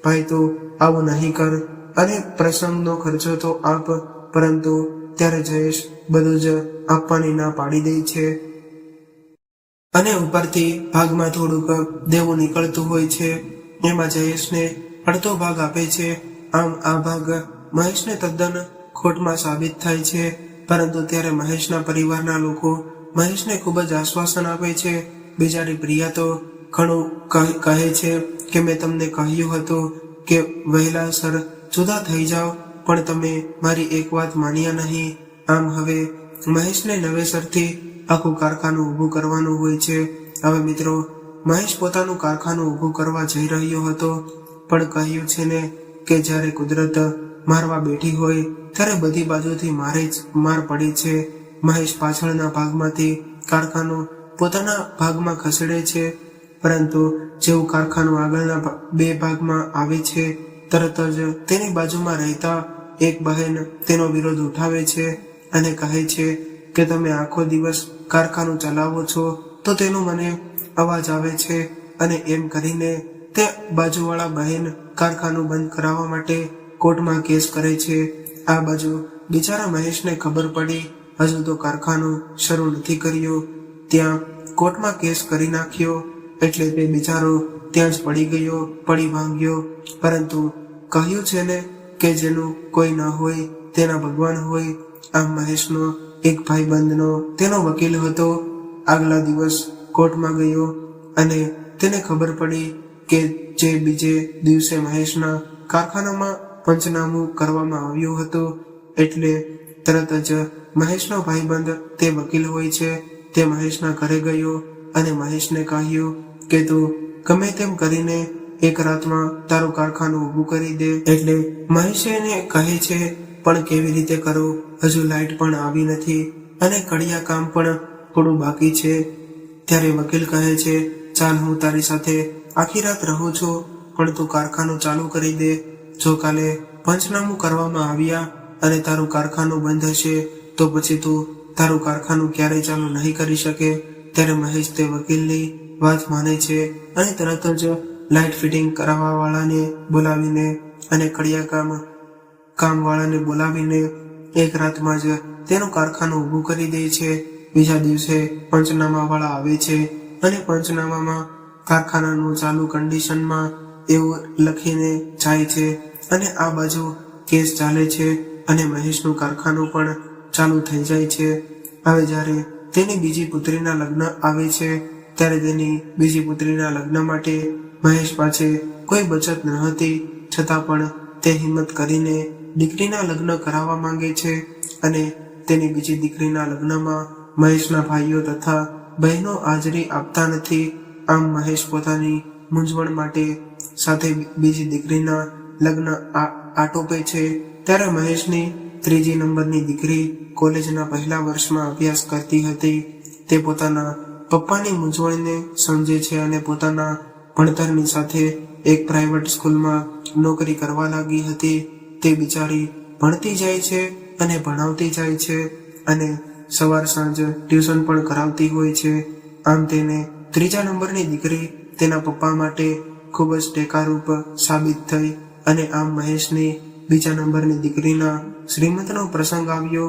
ભાઈ તું આવું નહીં કર અને પ્રસંગનો ખર્ચો તો આપ. પરંતુ ત્યારે જયેશ બધું જ આપવાની ના પાડી દે છે અને ઉપરથી ભાગમાં થોડુંક દેવું નીકળતું હોય છે. એમાં જયેશને અડધો ભાગ આપે છે. આમ આ ભાગ મહેશને તદ્દન ખોટમાં સાબિત થાય છે. પરંતુ ત્યારે મહેશના પરિવારના લોકો મહેશને ખૂબ જ આશ્વાસન આપે છે. બિચારી પ્રિયા તો ઘણું કહે છે કે મેં તમને કહ્યું હતું કે વહેલાસર જુદા થઈ જાઓ, પણ તમે મારી એક વાત માન્યા નહીં. આમ હવે મહેશને નવેસરથી આખું કારખાનું ઊભું કરવાનું હોય છે. હવે મિત્રો, મહેશ પોતાનું કારખાનું ઊભું કરવા જઈ રહ્યો હતો, પણ કહ્યું છે ને કે જ્યારે કુદરત મારવા બેઠી હોય ત્યારે બધી બાજુથી માર પડી છે. મહેશ પાછળના ભાગમાંથી કારખાનું પોતાના ભાગમાં ખસેડે છે, પરંતુ જેવું કારખાનું આગળના 2 ભાગમાં આવે છે તરત જ તેની બાજુમાં રહેતા એક બહેન તેનો વિરોધ ઉઠાવે છે અને કહે છે કે તમે આખો દિવસ કારખાનું ચલાવો છો તો તેનો મને અવાજ આવે છે. અને એમ કરીને તે બાજુવાળા બહેન કારખાનું બંધ કરાવવા માટે કોર્ટમાં કેસ કરે છે. આ બાજુ બિચારા મહેશને ખબર પડી હજુ તો કારખાનું શરૂ નથી કર્યું, ત્યાં કોર્ટમાં કેસ કરી નાખ્યો. એટલે તે બિચારો ત્યાં જ પડી ભાંગ્યો. પરંતુ કહ્યું છે ને કે જેનું કોઈ ન હોય તેના ભગવાન હોય. આમ મહેશનો એક ભાઈબંધનો તેનો વકીલ હતો, આગલા દિવસ કોર્ટમાં ગયો અને તેને ખબર પડી કે જે બીજે દિવસે મહેશના કારખાનામાં પંચનામું કરવામાં આવ્યું હતું. એટલે તરત જ મહેશનો ભાઈબંધ તે વકીલ હોય છે તે મહેશના ઘરે ગયો અને મહેશને કહ્યું કે તું ગમે તેમ કરીને એક રાતમાં તારું કારખાનું ઊભું કરી દે. એટલે મહેશ એને કહે છે પણ કેવી રીતે કરું, હજુ લાઇટ પણ આવી નથી અને કડિયા કામ પણ થોડું બાકી છે. ત્યારે વકીલ કહે છે ચાલ હું તારી સાથે આખી રાત રહું છું, પણ તું કારખાનું ચાલુ કરી દે. જો કાલે પંચનામું કરવામાં આવ્યા અને તારું કારખાનું બંધ હશે તો પછી તું તારું કારખાનું ક્યારેય ચાલુ નહીં કરી શકે. ત્યારે મહેશ તે વકીલની વાત માને છે અને તરત જ લાઇટ ફિટિંગ કરાવવા વાળાને બોલાવીને અને કડિયા કામ વાળાને બોલાવીને એક રાતમાં જ તેનું કારખાનું ઊભું કરી દે છે. બીજા દિવસે પંચનામા વાળા આવે છે અને પંચનામામાં કારખાનાનું ચાલુ કન્ડિશનમાં એવું લખીને જાય છે અને આ બાજુ કેસ ચાલે છે અને મહેશનું કારખાનું પણ ચાલુ થઈ જાય છે. હવે જ્યારે તેની બીજી પુત્રીના લગ્ન આવે છે ત્યારે તેની બીજી પુત્રીના લગ્ન માટે મહેશ પાસે કોઈ બચત ન હતી, છતાં પણ તે હિંમત કરીને દીકરીના લગ્ન કરાવવા માંગે છે અને તેની બીજી દીકરીના લગ્નમાં મહેશના ભાઈઓ તથા બહેનો હાજરી આપતા નથી. આમ મહેશ પોતાની મૂંઝવણ માટે સાથે બીજી દીકરીના લગ્ન આટોપે છે. ત્યારે મહેશની 3જી નંબરની દીકરી કોલેજના 1લા વર્ષમાં અભ્યાસ કરતી હતી. તે પોતાના પપ્પાની મૂંઝવણને સમજે છે અને પોતાના ભણતરની સાથે એક પ્રાઇવેટ સ્કૂલમાં નોકરી કરવા લાગી હતી. તે બિચારી ભણતી જાય છે અને ભણાવતી જાય છે અને સવાર સાંજ ટ્યુશન પણ કરાવતી હોય છે. આમ તેને 3જા નંબરની દીકરી તેના પપ્પા માટે ખૂબ જ ટેકારૂપ સાબિત થઈ અને આમ મહેશની બીજા નંબરની દીકરીના શ્રીમંતનો પ્રસંગ આવ્યો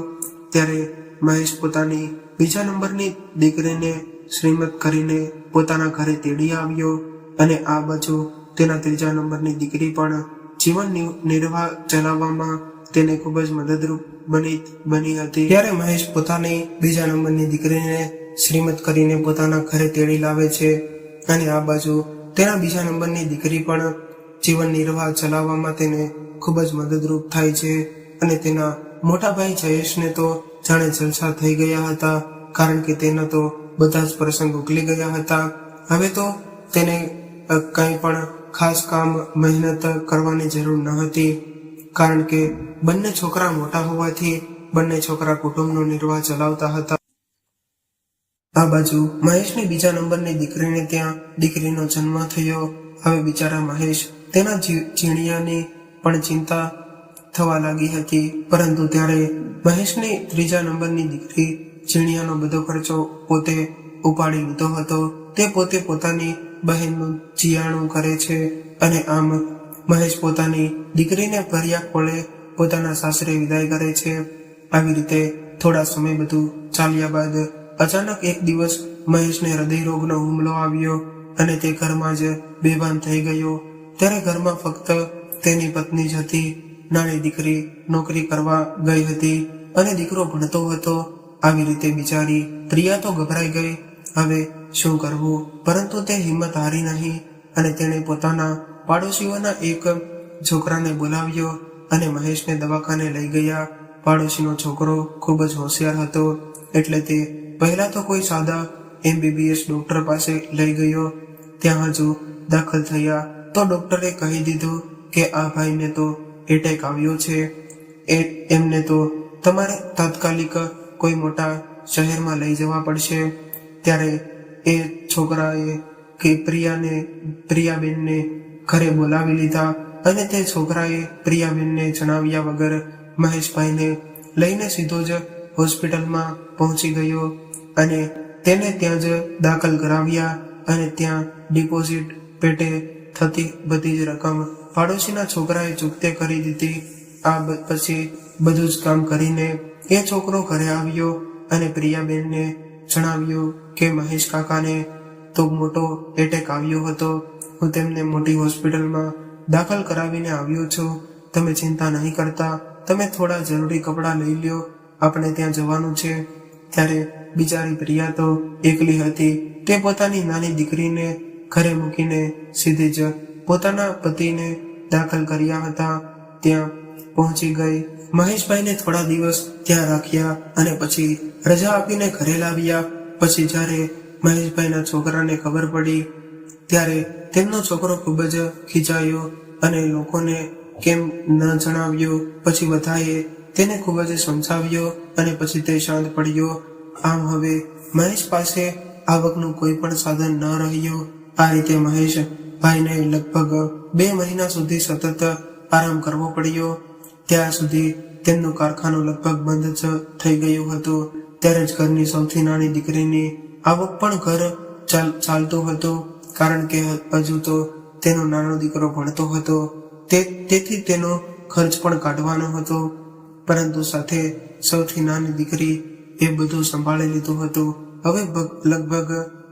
ત્યારે મહેશ પોતાની બીજા નંબરની દીકરીને શ્રીમંત કરીને પોતાના ઘરે તેડી આવ્યો અને આ બાજુ તેના ત્રીજા નંબરની દીકરી પણ જીવન નિર્વાહ ચલાવવામાં તેને ખૂબ જ મદદરૂપ બની હતી। ત્યારે મહેશ પોતાની બીજા નંબરની દીકરીને શ્રીમંત કરીને પોતાના ઘરે તેડી લાવે છે અને આ બાજુ તેના બીજા નંબરની દીકરી પણ જીવન નિર્વાહ ચલાવવામાં તેને ખૂબ જ મદદરૂપ થાય છે અને તેના મોટા ભાઈ જયેશને તો જાણે જલસા થઈ ગયા હતા, કારણ કે તેના તો બધા જ પ્રસંગ ઉકલી ગયા હતા। હવે તો તેને કંઈ પણ ખાસ કામ મહેનત કરવાની જરૂર ન હતી, કારણ કે બંને છોકરા મોટા હોવાથી બંને છોકરા કુટુંબનો નિર્વાહ ચલાવતા હતા। આ બાજુ મહેશની બીજા નંબરની દીકરીને ત્યાં દીકરીનો જન્મ થયો। હવે બિચારા મહેશ તેના જીણિયાની પણ ચિંતા થવા લાગી હતી, પરંતુ ત્યારે મહેશની ત્રીજા નંબરની દીકરી જીણિયાનો બધો ખર્ચો પોતે ઉપાડી લીધો હતો। તે પોતે પોતાની બહેનનું જીયાણું કરે છે અને આમ મહેશ પોતાની દીકરીને ભર્યા કોળે પોતાના સાસરે વિદાય કરે છે। આવી રીતે થોડા સમય બધું ચાલ્યા બાદ અચાનક એક દિવસ મહેશને હૃદય રોગનો હુમલો આવ્યો અને તે ઘરમાં જ બેભાન થઈ ગયો। ત્યારે ઘરમાં ફક્ત તેની પત્ની જ હતી। નાની દીકરી નોકરી કરવા ગઈ હતી અને દીકરો ભણતો હતો। આવી રીતે બિચારી પ્રિયા તો ગભરાઈ ગઈ, હવે શું કરવું, પરંતુ તે હિંમત હારી નહીં અને તેણે પોતાના પાડોશીઓના એક છોકરાને બોલાવ્યો અને મહેશને દવાખાને લઈ ગયા। પાડોશીનો છોકરો ખૂબ જ હોશિયાર હતો, એટલે તે પહેલા તો કોઈ સાદા MBBS ડોક્ટર પાસે લઈ ગયો। ત્યાં હજુ દાખલ થયા તો ડોક્ટરે કહી દીધું કે આ ભાઈને તો એટેક આવ્યો છે, એમને તો તમારે તાત્કાલિક કોઈ મોટા શહેરમાં લઈ જવા પડશે। ત્યારે એ છોકરાએ કે પ્રિયાબેનને ઘરે બોલાવી લીધા અને તે છોકરાએ પ્રિયાબેનને જણાવ્યા વગર મહેશભાઈને લઈને સીધો જ હોસ્પિટલમાં પહોંચી ગયો અને તેને ત્યાં જ દાખલ કરાવ્યા અને ત્યાં ડિપોઝિટ પેટે થતી બધી જ રકમ પાડોશીના છોકરાએ ચૂકતે કરી દીધી। આ પછી બધું જ કામ કરીને એ છોકરો ઘરે આવ્યો અને પ્રિયાબેનને જણાવ્યું કે મહેશ કાકાને તો મોટો એટેક આવ્યો હતો, હું તેમને મોટી હોસ્પિટલમાં દાખલ કરાવીને આવ્યો છું, તમે ચિંતા નહીં કરતા, તમે થોડા જરૂરી કપડાં લઈ લ્યો, આપણે ત્યાં જવાનું છે। ત્યારે બિચારી પ્રિયા તો એકલી હતી, તે પોતાની નાની દીકરીને ઘરે મૂકીને સીધી જ પોતાના પતિને દાખલ કર્યા હતા ત્યાં પહોંચી ગઈ। મહેશભાઈને થોડા દિવસ ત્યાં રાખ્યા અને પછી રજા આપીને ઘરે લાવ્યા। પછી જ્યારે મહેશભાઈના છોકરાને ખબર પડી ત્યારે તેમનો છોકરો ખૂબ જ ખીજાયો અને લોકોને કેમ ન જણાવ્યું। પછી બધાએ તેને ખૂબ જ સમજાવ્યો અને પછી તે શાંત પડ્યો। આમ હવે મહેશ પાસે આવકનું કોઈ પણ સાધન ન રહ્યું। આ રીતે મહેશ ભાઈને લગભગ 2 મહિના સુધી સતત આરામ કરવો પડ્યો। ત્યાં સુધી તેમનું કારખાનું લગભગ બંધ જ થઈ ગયું હતું। ત્યારે જ ઘરની સૌથી નાની દીકરીની આવક પણ ઘર ચાલતું હતું, કારણ કે હજુ તો તેનો નાનો દીકરો ભણતો હતો, તેથી તેનો ખર્ચ પણ કાઢવાનો હતો। પરંતુ સાથે સૌથી નાની દીકરી એ બધું સંભાળી લીધું હતું। હવે લગભગ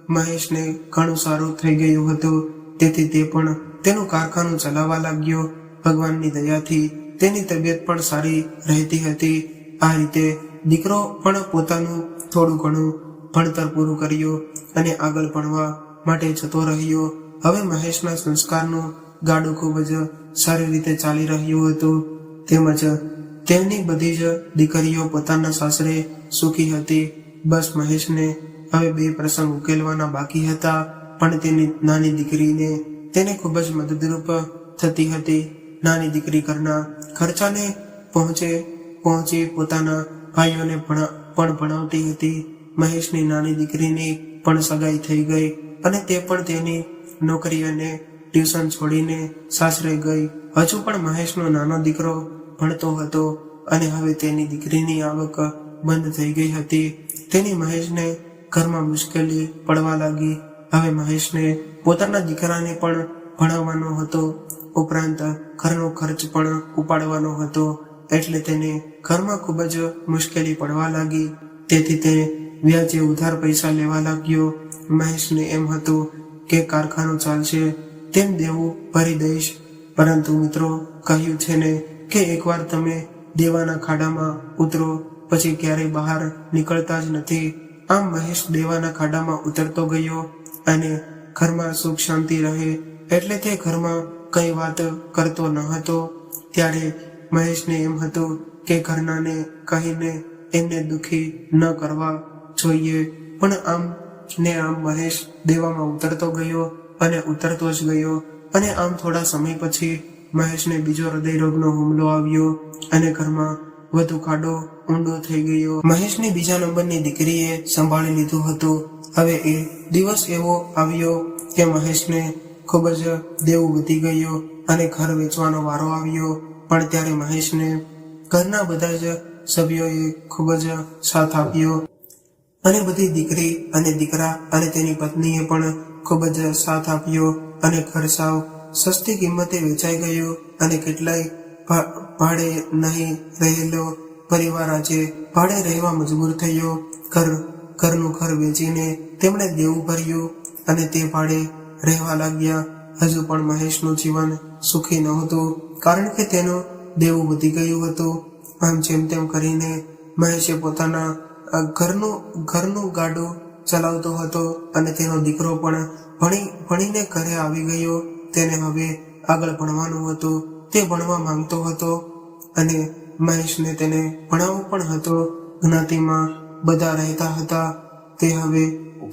મહેશને ઘણું સારું થઈ ગયું હતું, તેથી તે પણ તેનું કારખાનું ચલાવવા લાગ્યો। ભગવાનની દયાથી તેની તબિયત પણ સારી રહેતી હતી। આ રીતે દીકરો પણ પોતાનું થોડું ઘણું ભણતર પૂરું કર્યું અને આગળ ભણવા માટે જતો રહ્યો। હવે મહેશના સંસ્કારનું ગાડું ખૂબ જ સારી રીતે ચાલી રહ્યું હતું, તેમજ તેમની બધી જ દીકરીઓ પોતાના સાસરે સુખી હતી। બસ મહેશને હવે 2 પ્રસંગ ઉકેલવાના બાકી હતા, પણ તેની નાની દીકરીને તેને ખૂબ જ મદદરૂપ થતી હતી। નાની દીકરી ઘરના ખર્ચાને પહોંચી પોતાના ભાઈઓને પણ ભણાવતી હતી। મહેશની નાની દીકરીની પણ સગાઈ થઈ ગઈ અને તે પણ તેની નોકરી અને ટ્યુશન છોડીને સાસરે ગઈ। હજુ પણ મહેશનો નાનો દીકરો ભણતો હતો અને હવે તેની દીકરીની આવક બંધ થઈ ગઈ હતી। તેની મહેશને ઘરમાં મુશ્કેલી પડવા લાગી। હવે મહેશને પોતાના દીકરાને પણ ભણાવવાનો હતો, ઉપરાંત ઘરનો ખર્ચ પણ ઉપાડવાનો હતો, એટલે તેને ઘરમાં ખૂબ જ મુશ્કેલી પડવા લાગી. તેથી તે વ્યાજે ઉધાર પૈસા લેવા લાગ્યો. મહેશને એમ હતું કે કારખાનું ચાલશે તેમ દેવું ભરી દઈશ, પરંતુ મિત્રો કહ્યું છે ને કે એકવાર તમે દેવાના ખાડામાં ઉતરો પછી ક્યારેય બહાર નીકળતા જ નથી. આમ મહેશ દેવાના ખાડામાં ઉતરતો ગયો અને ઘરમાં સુખ શાંતિ રહે એટલે તે ઘરમાં કઈ વાત કરતો ન હતો. ત્યારે મહેશને એમ હતું કે ઘરનાને કહીને એમને દુખી ન કરવા જોઈએ, પણ આમ ને આમ મહેશ દેવામાં ઉતરતો ગયો અને ઉતરતો જ ગયો. અને આમ થોડા સમય પછી મહેશને બીજો હૃદયરોગનો હુમલો આવ્યો અને ઘરમાં વધુ ખાડો ઊંડો થઈ ગયો. મહેશની બીજા નંબરની દીકરીએ સંભાળી લીધું હતું. હવે એ દિવસ એવો આવ્યો કે મહેશને ખૂબ જ દેવું વધી ગયો અને ઘર વેચવાનો વારો આવ્યો. પણ ત્યારે મહેશને ઘરના બધા જ સભ્યોએ ખૂબ જ સાથ આપ્યો અને બધી દીકરી અને દીકરા અને તેની પત્નીએ પણ ખૂબ જ સાથ આપ્યો અને ઘર સાવ સસ્તી કિંમતે વેચાઈ ગયો અને કેટલાય ભાડે નહીં રહેલો પરિવાર આજે ભાડે રહેવા મજબૂર થયો. ઘરનું ઘર વેચીને તેમણે દેવું ભર્યું અને તે ભાડે રહેવા લાગ્યા. હજુ પણ મહેશનું જીવન સુખી નહોતું, કારણ કે તેનું દેવું વધી ગયું હતું. આમ જેમ તેમ કરીને મહેશે પોતાના ઘરનું ગાડું ચલાવતો હતો અને તેનો દીકરો પણ ભણીને ઘરે આવી ગયો. તેને હવે આગળ ભણવાનું હતું. તે ભણવા માંગતો હતો અને મહેશને તેને ભણાવવું પણ હતો. જ્ઞાતિમાં બધા રહેતા હતા. તે હવે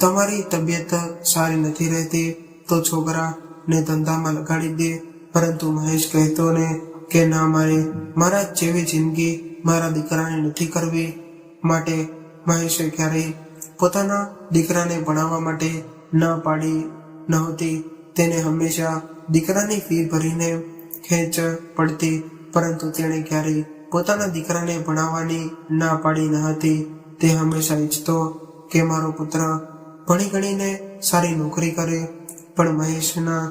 તમારી તબિયત સારી નથી રહેતી તો છોકરાને ધંધામાં લગાડી દે, પરંતુ મહેશ કહેતો ને કે ના, મારા જેવી જિંદગી મારા દીકરાને નથી કરવી. માટે મહેશે ક્યારેય પોતાના દીકરાને ભણાવવા માટે ના પાડી નહોતી. તેને હંમેશા દીકરાની ફી ભરીને ખેંચ પડતી, પરંતુ તેણે ક્યારેય પોતાના દીકરાને ભણાવવાની ના પાડી ન હતી. તે હંમેશા ઈચ્છતો કે મારો પુત્ર ભણી ગણીને સારી નોકરી કરે. પણ મહેશના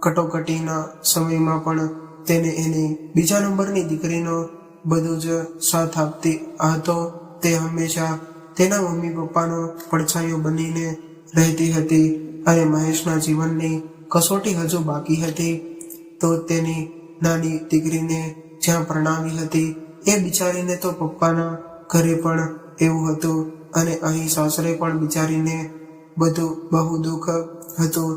કટોકટીના સમયમાં પણ તેને એની બીજા નંબરની દીકરીનો બધું જ સાથ આપતી હતો. તે હંમેશા તેના મમ્મી પપ્પાનો પડછાયો બનીને રહેતી હતી અને મહેશના જીવનની કસોટી હજુ બાકી હતી. તો તેની નાની દીકરીને જ્યાં પરણાવી હતી એ બિચારીને તો પપ્પાના ઘરે પણ એવું હતું અને અહીં સાસરે પણ બિચારીને બધું બહુ દુઃખ હતું.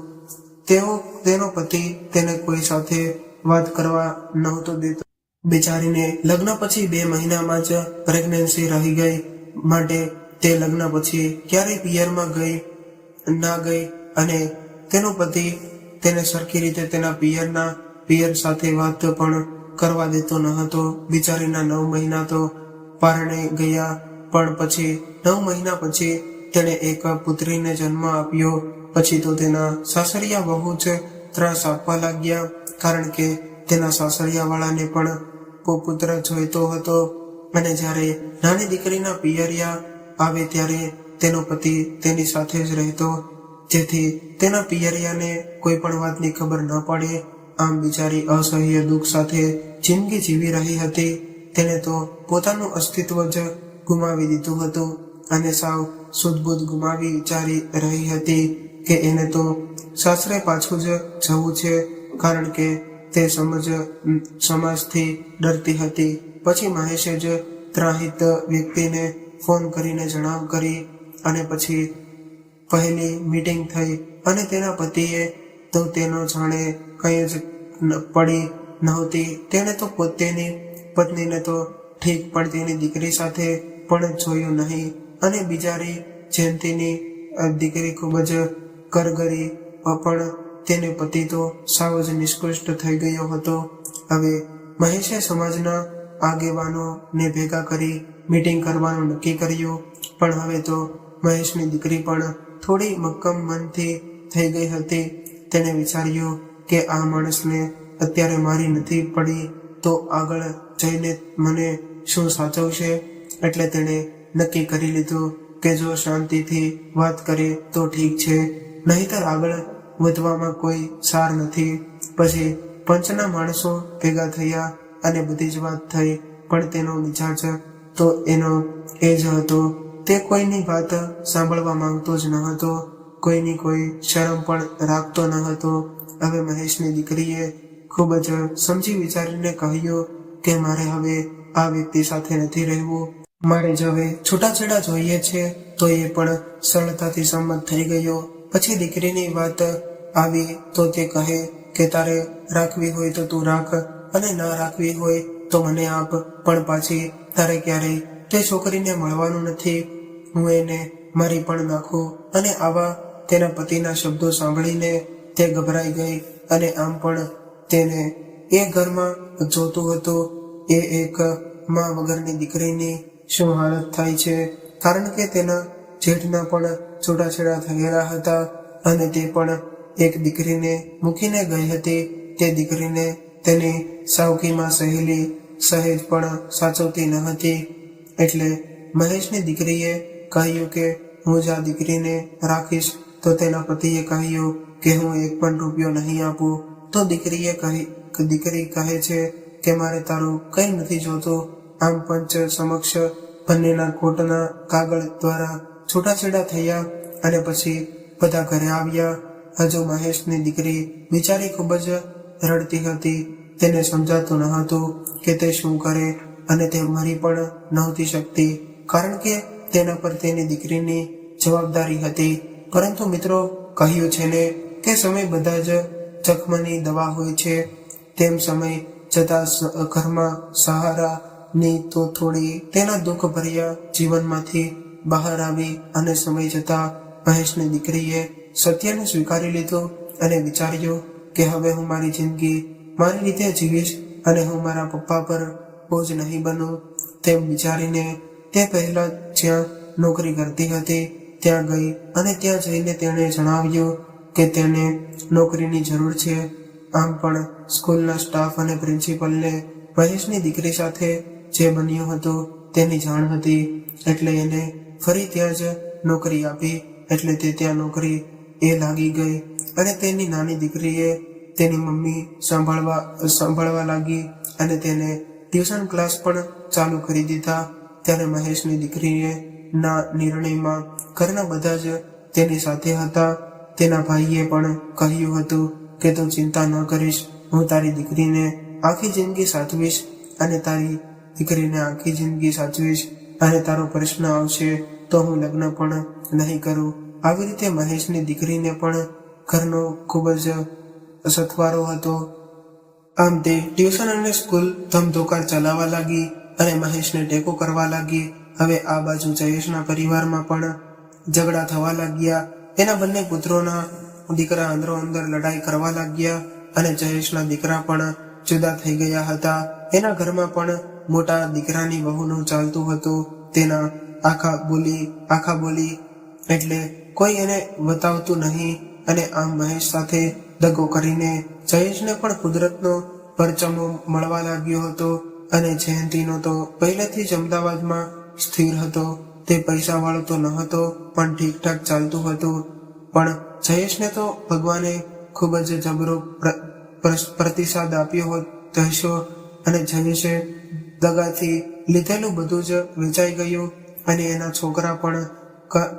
તેનો પતિ તેને કોઈ સાથે વાત કરવા નહોતો દેતો. બિચારીને લગ્ન પછી 2 મહિનામાં જ પ્રેગ્નન્સી રહી ગઈ. માટે તે લગ્ન પછી ક્યારેય પિયરમાં ના ગઈ અને તેનો પતિ તેને સરખી રીતે તેના પિયર સાથે વાત પણ કરવા દેતો ન હતો. બિચારીના 9 મહિના તો પારણે ગયા, પણ પછી 9 મહિના પછી તેણે એક પુત્રીને જન્મ આપ્યો. પછી તો તેના સાસરિયા બહુ જ ત્રાસ આપવા લાગ્યા, કારણ કે તેના સાસરિયા વાળાને પણ પુત્ર જોઈતો હતો. અને જ્યારે નાની દીકરીના પિયરિયા આવે ત્યારે તેનો પતિ તેની સાથે જ રહેતો, જેથી તેના પિયરિયાને કોઈ પણ વાતની ખબર ન પડે. આમ બિચારી અસહ્ય દુઃખ સાથે જિંદગી જીવી રહી હતી. તેને તો પોતાનું અસ્તિત્વ જ ગુમાવી દીધું હતું અને સાવ સુધબુધ ગુમાવી વિચારી રહી હતી કે એને તો સાસરે પાછું જ જવું છે, કારણ કે તે સમાજથી ડરતી હતી. પછી મહેશે જ ત્રાહિત વ્યક્તિને ફોન કરીને જણાવ કરી અને પછી પહેલી મીટિંગ થઈ અને તેના પતિએ તો તેનો જાણે કંઈ જ પડી નહોતી. તેણે તો પોતાની પત્નીને તો ઠીક, પણ તેની દીકરી સાથે પણ જોયું નહીં. અને બિચારી જયંતીની દીકરી ખૂબ જ કરગરી, પણ તેને પતિ તો સાવ જ નિષ્કૃષ્ટ થઈ ગયો હતો. હવે મહેશે સમાજના આગેવાનોને ભેગા કરી મીટિંગ કરવાનું નક્કી કર્યું. પણ હવે તો મહેશની દીકરી પણ થોડી મક્કમ મનથી થઈ ગઈ હતી. તેણે વિચાર્યું કે આ માણસને અત્યારે મારી નથી પડી તો આગળ જઈને મને શું સાચવશે. એટલે તેણે નક્કી કરી લીધું કે જો શાંતિથી વાત કરે તો ઠીક છે, નહીંતર આગળ વધવામાં કોઈ સાર નથી. પછી પંચના માણસો ભેગા થયા અને બધી જ વાત થઈ, પણ તેનો મિજાજ તો એનો એ જ હતો. તે કોઈની વાત સાંભળવા માંગતો જ ન હતો, કોઈની કોઈ શરમ પણ રાખતો ન હતો. હવે મહેશની દીકરીએ ખૂબ જ સમજી વિચારીને કહ્યું કે મારે હવે આ વ્યક્તિ સાથે નથી રહેવું, મારે જ હવે છૂટાછેડા જોઈએ છે. તો એ પણ સરળતાથી સંમત થઈ ગયો. પછી દીકરીની વાત આવી તો તે કહે કે તારે રાખવી હોય તો તું રાખ, અને ના રાખવી હોય તો મને આપ, પણ પાછી તારે ક્યારેય તે છોકરીને મળવાનું નથી. હું એને મારી પણ નાખું. અને આવા તેના પતિના શબ્દો સાંભળીને તે ગભરાઈ ગઈ. અને આમ પણ તેને એ ઘરમાં જોતું હતું એ એક માં વગરની દીકરીની શું હાલત થાય છે, કારણ કે તેના જેઠના પણ છૂટાછેડા થયેલા હતા અને તે પણ એક દીકરીને મૂકીને ગઈ હતી. તે દીકરીને તેની સાવકીમાં સહેલી સહેજ પણ સાચવતી ન હતી. એટલે મહેશની દીકરીએ કહ્યું કે હું જ આ દીકરીને રાખીશ. તો તેના પતિએ કહ્યું કે હું એક પણ રૂપિયો નહીં આપું. તો દીકરી કહે છે કે મારે તારું કંઈ નથી જોતું. આમ પંચ સમક્ષ બંનેના કોર્ટના કાગળ દ્વારા છૂટાછેડા થયા અને પછી બધા ઘરે આવ્યા. હજુ મહેશની દીકરી બિચારી ખૂબ જ રડતી હતી. તેને સમજાતું ન હતું કે તે શું કરે, અને તે મરી પણ નહોતી શકતી, કારણ કે તેના પર તેની દીકરીની જવાબદારી હતી. પરંતુ મિત્રો, કહ્યું છે ને કે સમય બધા જ જખમની દવા હોય છે, તેમ સમય જતા ઘરમાં સહારાની તો થોડી તેના દુઃખ ભર્યા જીવનમાંથી બહાર આવી. અને સમય જતા મહેશની દીકરીએ સત્યને સ્વીકારી લીધું અને વિચાર્યું કે હવે હું મારી જિંદગી મારી રીતે જીવીશ અને હું મારા પપ્પા પર બોજ નહીં બનું. તેમ વિચારીને તે પહેલા જ્યાં નોકરી કરતી હતી ત્યાં ગઈ અને ત્યાં જઈને તેણે જણાવ્યું કે તેને નોકરીની જરૂર છે. આમ પણ સ્કૂલના સ્ટાફ અને પ્રિન્સિપલને મહેશની દીકરી સાથે જે બન્યું હતું તેની જાણ હતી, એટલે એને ફરી ત્યાં જ નોકરી આપી. એટલે તે ત્યાં નોકરી એ લાગી ગઈ અને તેની નાની દીકરીએ તેની મમ્મી સંભાળવા લાગી અને તેને ટ્યુશન ક્લાસ પણ ચાલુ કરી દીધા. ત્યારે મહેશની દીકરીએ ના નિર્ણયમાં ઘરના બધા જ તેની સાથે હતા. તેના ભાઈએ પણ કહ્યું હતું કે તું ચિંતા ન કરીશ, હું તારી દીકરીને આખી જિંદગી સાચવીશ અને તારી દીકરીને આખી જિંદગી સાચવીશ, અને તારો પ્રશ્ન આવશે તો હું લગ્ન પણ નહીં કરું. આવી રીતે મહેશની દીકરીને પણ ઘરનો ખૂબ જ સથવારો હતો. આમ તે ટ્યુશન અને સ્કૂલ ધમધોકાર ચલાવવા લાગી અને મહેશને ટેકો કરવા લાગી. હવે આ બાજુ જયેશના પરિવારમાં પણ ઝઘડા થવા લાગ્યા. એના બંને પુત્રોના દીકરા અંદરો અંદર લડાઈ કરવા લાગ્યા અને જયેશના દીકરા પણ જુદા થઈ ગયા હતા. એના ઘરમાં પણ મોટા દીકરાની વહુનું ચાલતું હતું. તેના આખા બોલી એટલે કોઈ એને બતાવતું નહીં. અને આમ મહેશ સાથે દગો કરીને જયેશને પણ કુદરતનો પરચમો મળવા લાગ્યો હતો. અને જયંતિનો તો પહેલેથી જ અમદાવાદમાં સ્થિર હતો. તે પૈસા વાળો તો ન હતો, પણ ઠીકઠાક ચાલતું હતું. પણ જયેશને તો ભગવાને ખૂબ જ જબરો પ્રતિસાદ આપ્યો હતો અને જયેશે દગાથી લીધેલું બધું જ વેચાઈ ગયું અને એના છોકરા પણ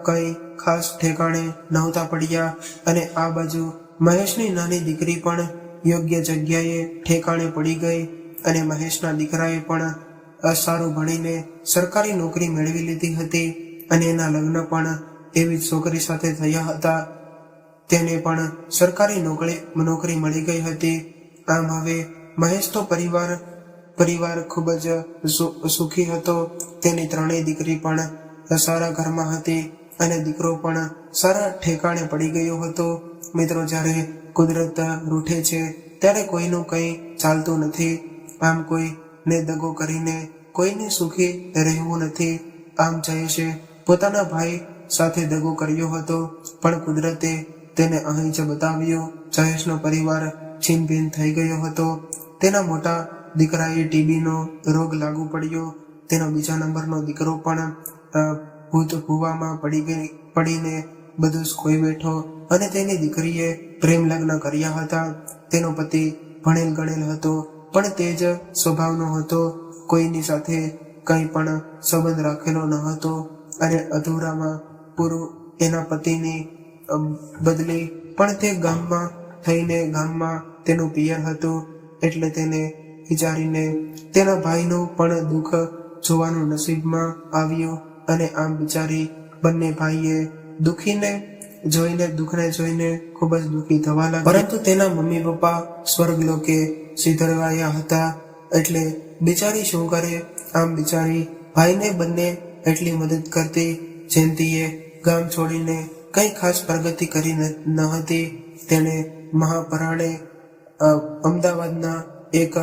કઈ ખાસ ઠેકાણે નહોતા પડ્યા. અને આ બાજુ મહેશની નાની દીકરી પણ યોગ્ય જગ્યાએ ઠેકાણે પડી ગઈ અને મહેશના દીકરાએ પણ સારું ભણીને સરકારી નોકરી મેળવી લીધી હતી અને એના લગ્ન પણ એવી છોકરી સાથે થયા હતા. તેને પણ સરકારી નોકરી મળી ગઈ હતી. આમ હવે મહેશ તો પરિવાર ખૂબ જ સુખી હતો. તેની ત્રણેય દીકરી પણ સારા ઘરમાં હતી અને દીકરો પણ સારા ઠેકાણે પડી ગયો હતો. મિત્રો, જ્યારે કુદરત રૂઠે છે ત્યારે કોઈનું કંઈ ચાલતું નથી. આમ કોઈને દગો કરીને કોઈને સુખી રહેવું નથી. આમ જયેશે પોતાના ભાઈ સાથે દગો કર્યો હતો, પણ કુદરતે તેને અહીં જ બતાવ્યો. જયેશનો પરિવાર છીનભીન થઈ ગયો હતો. તેના મોટા દીકરાએ ટીબીનો રોગ લાગુ પડ્યો. તેનો બીજા નંબરનો દીકરો પણ ભૂવામાં પડીને બધું જ ખોઈ બેઠો અને તેની દીકરીએ પ્રેમ લગ્ન કર્યા હતા. તેનો પતિ ભણેલ ગણેલ હતો, પણ તે જ સ્વભાવનો હતો. કોઈની સાથે કંઈ પણ સંબંધ રાખેલો ન હતો અને અધૂરામાં પૂરું એના પતિની બદલી પણ તે ગામમાં થઈને ગામમાં તેનું પિયર હતું. એટલે તેને વિચારીને તેના ભાઈનું પણ દુઃખ જોવાનું નસીબમાં આવ્યું અને આમ વિચારી બંને ભાઈએ દુઃખને જોઈને ખૂબ જ દુઃખી થવા લાગ્યા. પરંતુ તેના મમ્મી પપ્પા સ્વર્ગલોકે સિધરવાયા હતા. એટલે બિચારી શું કરે? આમ બિચારી ભાઈને બંને એટલી મદદ કરતી. જયંતીએ ગામ છોડીને કંઈ ખાસ પ્રગતિ કરી ન હતી. તેણે મહાપરાણે અમદાવાદના એક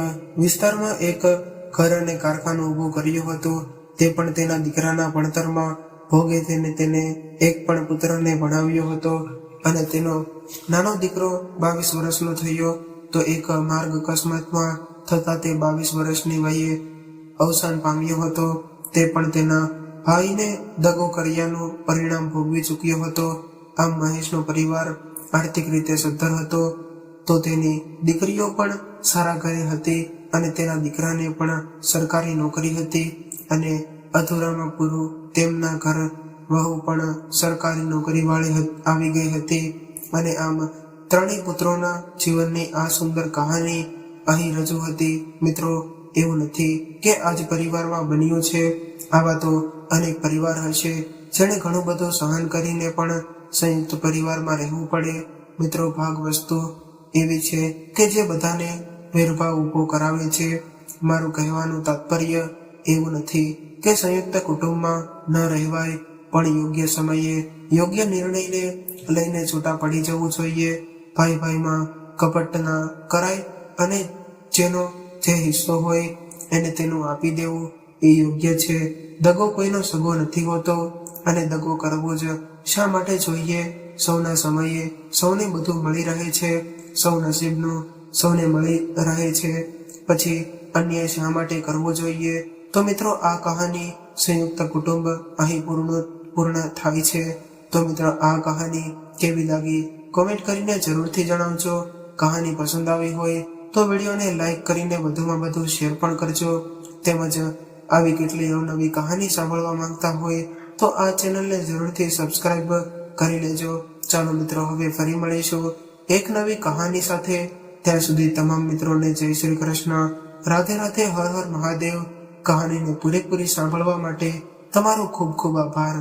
વિસ્તારમાં એક ઘર અને કારખાનું ઊભું કર્યું હતું. તે પણ તેના દીકરાના ભણતરમાં ભોગે તેને એક પણ પુત્રને ભણાવ્યો હતો. અને તેનો નાનો દીકરો 22 વર્ષનો થયો તો એક માર્ગ અકસ્માતમાં થતા તે 22 વર્ષની વયે અવસાન પામ્યો હતો. તે પણ તેના ભાઈને દગો કર્યાનું પરિણામ ભોગવી ચૂક્યો હતો. આમ મહેશનો પરિવાર આર્થિક રીતે સદ્ધર હતો. તો તેની દીકરીઓ પણ સારા ઘરે હતી અને તેના દીકરાને પણ સરકારી નોકરી હતી અને અધૂરામાં પૂરું તેમના ઘર વહુ પણ સરકારી નોકરી વાળી આવી ગઈ હતી. અને આમ ત્રણેય પુત્રોના જીવનની આ સુંદર કહાની અહીં રજૂ હતી. મિત્રો, એવું નથી કે આજ પરિવારમાં બન્યું છે. આવા તો અનેક પરિવાર હશે જેણે ઘણું બધું સહન કરીને પણ સંયુક્ત પરિવારમાં રહેવું પડે. મિત્રો, ભાગ વસ્તુ એવી છે કે જે બધાને ભેદભાવ ઊભો કરાવે છે. મારું કહેવાનું તાત્પર્ય એવું નથી કે સંયુક્ત કુટુંબમાં ન રહેવાય, પણ યોગ્ય સમયે યોગ્ય નિર્ણયને લઈને છૂટા પડી જવું જોઈએ. ભાઈ ભાઈમાં કપટ ના કરાય અને જેનો જે હિસ્સો હોય એને તેનું આપી દેવું એ યોગ્ય છે. દગો કોઈનો સગો નથી હોતો અને દગો કરવો જ શા માટે જોઈએ? સૌના સમયે સૌને બધું મળી રહે છે. સૌ નસીબનું સૌને મળી રહે છે. પછી અન્યાય શા માટે કરવો જોઈએ? તો મિત્રો, આ કહાની સંયુક્ત કુટુંબ અહીં પૂર્ણ થાય છે. તો મિત્રો, આ કહાની કેવી લાગી કોમેન્ટ કરીને જરૂરથી જણાવજો. કહાની પસંદ આવી હોય તો વિડીયોને લાઈક કરીને વધુમાં વધુ શેર પણ કરજો. તેમજ આવી કેટલી અવનવી કહાની સાંભળવા માંગતા હોય તો આ ચેનલને જરૂરથી સબસ્ક્રાઇબ કરી લેજો. ચાલો મિત્રો, હવે ફરી મળીશું એક નવી કહાની સાથે. ત્યાં સુધી તમામ મિત્રોને જય શ્રી કૃષ્ણ, રાધે રાધે, હર હર મહાદેવ. કહાનીને પૂરેપૂરી સાંભળવા માટે તમારો ખૂબ ખૂબ આભાર.